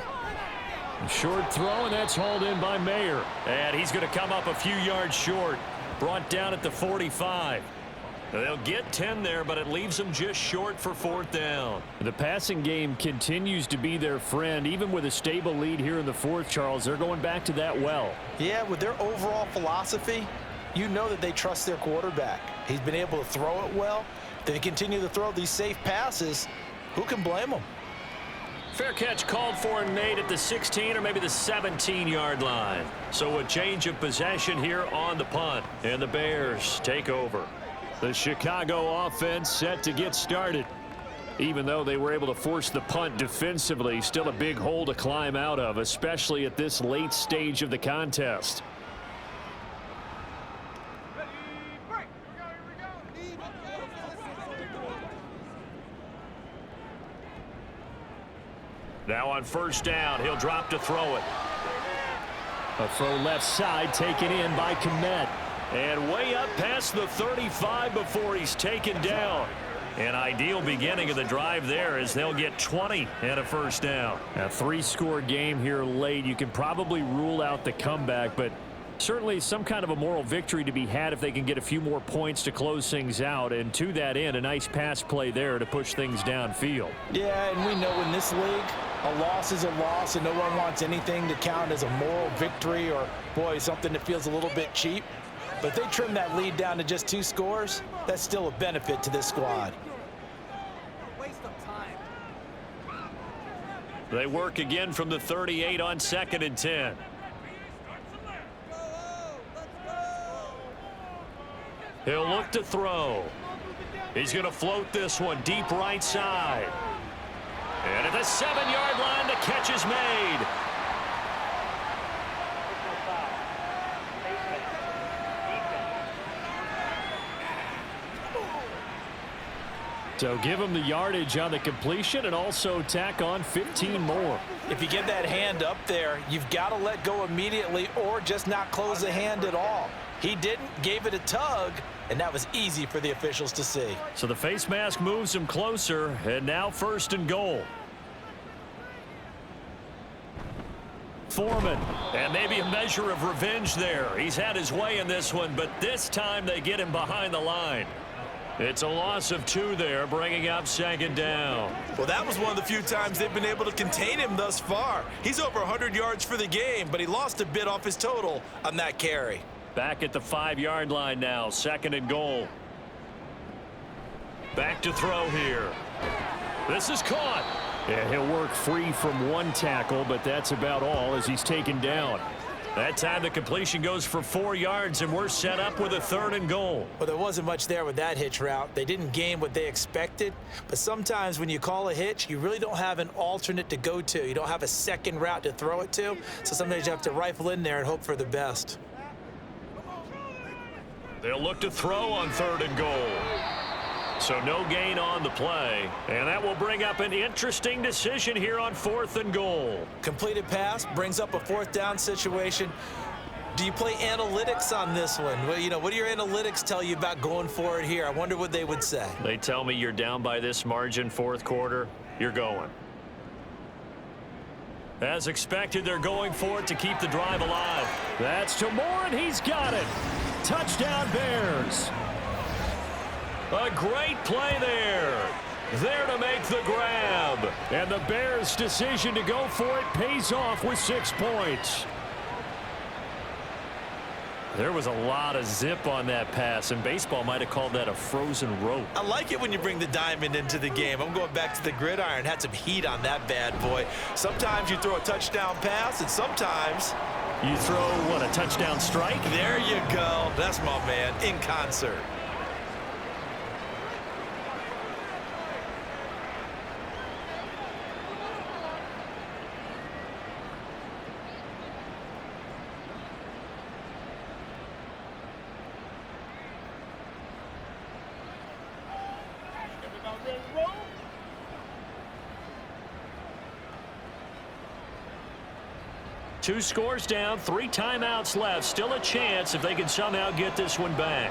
Short throw, and that's hauled in by Mayer. And he's going to come up a few yards short. brought down at the 45. They'll get 10 there, but it leaves them just short for 4th down. The passing game continues to be their friend. Even with a stable lead here in the 4th, Charles, they're going back to that well. Yeah, with their overall philosophy, you know that they trust their quarterback. He's been able to throw it well. They continue to throw these safe passes. Who can blame them? Fair catch called for and made at the 16 or maybe the 17-yard line. So a change of possession here on the punt, and the Bears take over. The Chicago offense set to get started. Even though they were able to force the punt defensively, still a big hole to climb out of, especially at this late stage of the contest. Now on 1st down, he'll drop to throw it. A throw left side taken in by Kmet. And way up past the 35 before he's taken down. An ideal beginning of the drive there as they'll get 20 and a 1st down. A 3-score game here late. You can probably rule out the comeback, but certainly some kind of a moral victory to be had if they can get a few more points to close things out. And to that end, a nice pass play there to push things downfield. Yeah, and we know in this league, a loss is a loss, and no one wants anything to count as a moral victory or, boy, something that feels a little bit cheap. But if they trim that lead down to just 2 scores, that's still a benefit to this squad. Waste of time. They work again from the 38 on 2nd and 10. He'll look to throw. He's going to float this one deep right side. And at the 7-yard line, the catch is made. So give him the yardage on the completion and also tack on 15 more. If you get that hand up there, you've got to let go immediately or just not close the hand at all. He didn't, gave it a tug, and that was easy for the officials to see. So the face mask moves him closer, and now 1st and goal. Foreman, and maybe a measure of revenge there. He's had his way in this one, but this time they get him behind the line. It's a loss of 2 there, bringing up 2nd down. Well, that was one of the few times they've been able to contain him thus far. He's over 100 yards for the game, but he lost a bit off his total on that carry. Back at the 5-yard line now, 2nd and goal. Back to throw here. This is caught. Yeah, he'll work free from 1 tackle, but that's about all as he's taken down. That time the completion goes for 4 yards, and we're set up with a 3rd and goal. Well, there wasn't much there with that hitch route. They didn't gain what they expected, but sometimes when you call a hitch, you really don't have an alternate to go to. You don't have a second route to throw it to, so sometimes you have to rifle in there and hope for the best. They'll look to throw on 3rd and goal. So no gain on the play, and that will bring up an interesting decision here on 4th and goal. Completed pass brings up a 4th down situation. Do you play analytics on this one? Well, you know, what do your analytics tell you about going for it here? I wonder what they would say. They tell me you're down by this margin 4th quarter, you're going. As expected, they're going for it to keep the drive alive. That's to Moore, and he's got it. Touchdown, Bears. A great play there. There to make the grab. And the Bears' decision to go for it pays off with 6 points. There was a lot of zip on that pass, and baseball might have called that a frozen rope. I like it when you bring the diamond into the game. I'm going back to the gridiron. Had some heat on that bad boy. Sometimes you throw a touchdown pass, and sometimes you throw, what, a touchdown strike? There you go. That's my man, in concert. Two scores down, 3 timeouts left. Still a chance if they can somehow get this one back.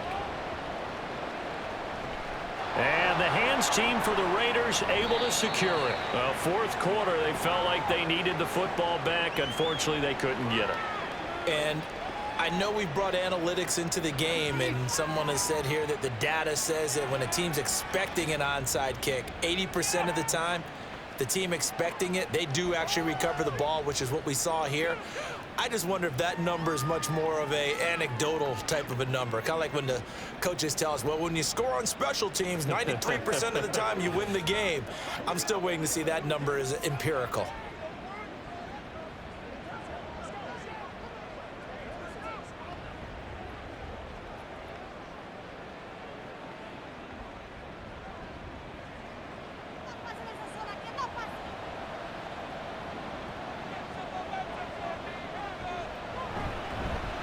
And the hands team for the Raiders able to secure it. Well, 4th quarter, they felt like they needed the football back. Unfortunately, they couldn't get it. And I know we've brought analytics into the game, and someone has said here that the data says that when a team's expecting an onside kick, 80% of the time, the team expecting it, they do actually recover the ball, which is what we saw here. I just wonder if that number is much more of a anecdotal type of a number. Kind of like when the coaches tell us, well, when you score on special teams, 93% of the time you win the game. I'm still waiting to see that number is empirical.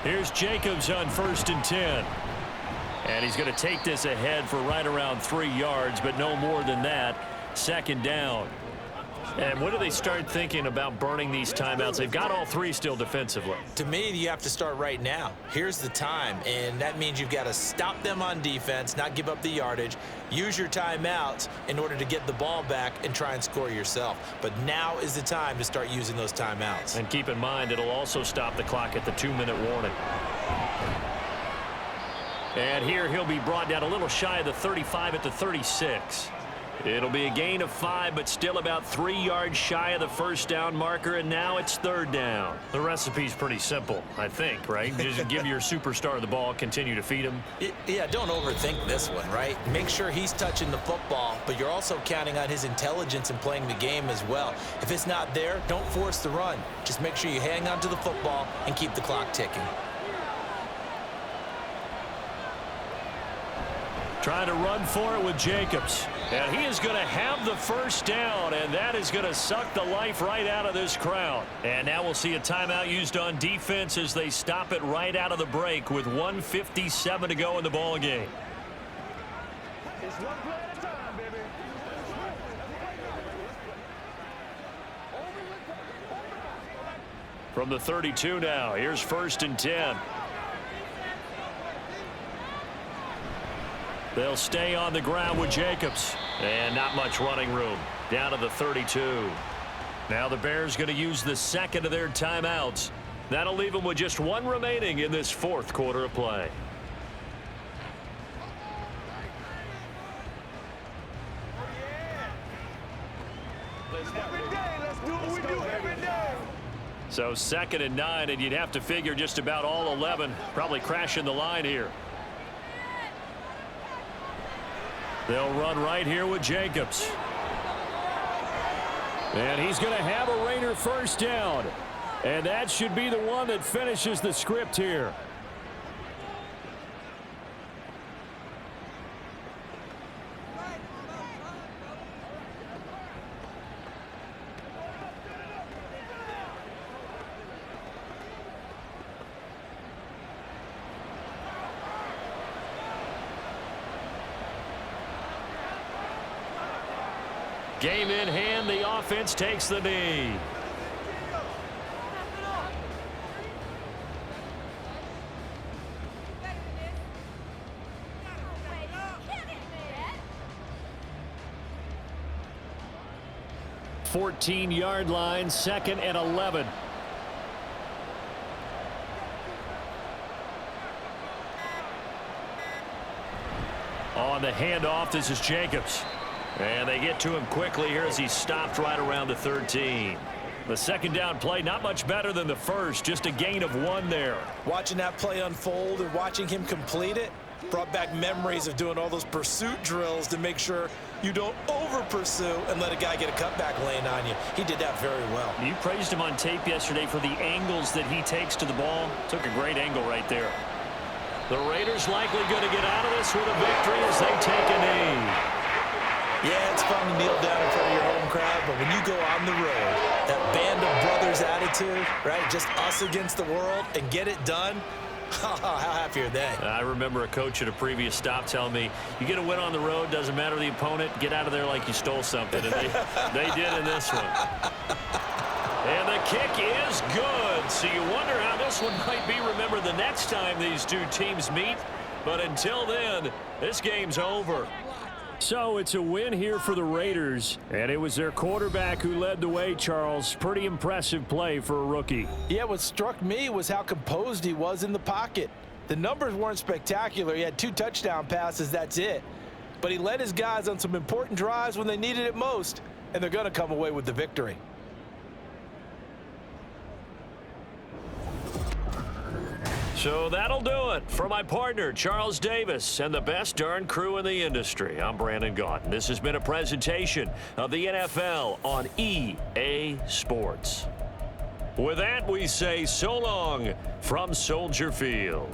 Here's Jacobs on 1st and 10. And he's going to take this ahead for right around 3 yards, but no more than that. 2nd down. And when do they start thinking about burning these timeouts? They've got all 3 still defensively. To me, you have to start right now. Here's the time, and that means you've got to stop them on defense, not give up the yardage, use your timeouts in order to get the ball back and try and score yourself. But now is the time to start using those timeouts. And keep in mind, it'll also stop the clock at the 2-minute warning. And here he'll be brought down a little shy of the 35 at the 36. It'll be a gain of 5, but still about 3 yards shy of the 1st down marker, and now it's 3rd down. The recipe's pretty simple, I think, right? Just give your superstar the ball, continue to feed him. Yeah, don't overthink this one, right? Make sure he's touching the football, but you're also counting on his intelligence in playing the game as well. If it's not there, don't force the run. Just make sure you hang on to the football and keep the clock ticking. Trying to run for it with Jacobs. And he is going to have the 1st down, and that is going to suck the life right out of this crowd. And now we'll see a timeout used on defense as they stop it right out of the break with 1:57 to go in the ball game. It's one play at a time, baby. From the 32 now, here's 1st and 10. They'll stay on the ground with Jacobs. And not much running room. Down to the 32. Now the Bears going to use the 2nd of their timeouts. That'll leave them with just 1 remaining in this 4th quarter of play. So 2nd and 9, and you'd have to figure just about all 11 probably crashing the line here. They'll run right here with Jacobs. And he's going to have a Raider 1st down. And that should be the one that finishes the script here. Game in hand, the offense takes the knee. Fourteen-yard line, 2nd and 11. On the handoff, this is Jacobs. And they get to him quickly here as he's stopped right around the 13. The 2nd down play, not much better than the 1st, just a gain of 1 there. Watching that play unfold and watching him complete it brought back memories of doing all those pursuit drills to make sure you don't over-pursue and let a guy get a cutback lane on you. He did that very well. You praised him on tape yesterday for the angles that he takes to the ball. Took a great angle right there. The Raiders likely going to get out of this with a victory as they take a knee. Yeah, it's fun to kneel down in front of your home crowd, but when you go on the road, that band of brothers attitude, right, just us against the world and get it done, how happy are they? I remember a coach at a previous stop telling me, you get a win on the road, doesn't matter the opponent, get out of there like you stole something. And they did in this one. And the kick is good. So you wonder how this one might be remembered the next time these two teams meet. But until then, this game's over. So it's a win here for the Raiders, and it was their quarterback who led the way, Charles. Pretty impressive play for a rookie. Yeah, what struck me was how composed he was in the pocket. The numbers weren't spectacular. He had 2 touchdown passes, that's it. But he led his guys on some important drives when they needed it most, and they're going to come away with the victory. So that'll do it for my partner, Charles Davis, and the best darn crew in the industry. I'm Brandon Gaudin. This has been a presentation of the NFL on EA Sports. With that, we say so long from Soldier Field.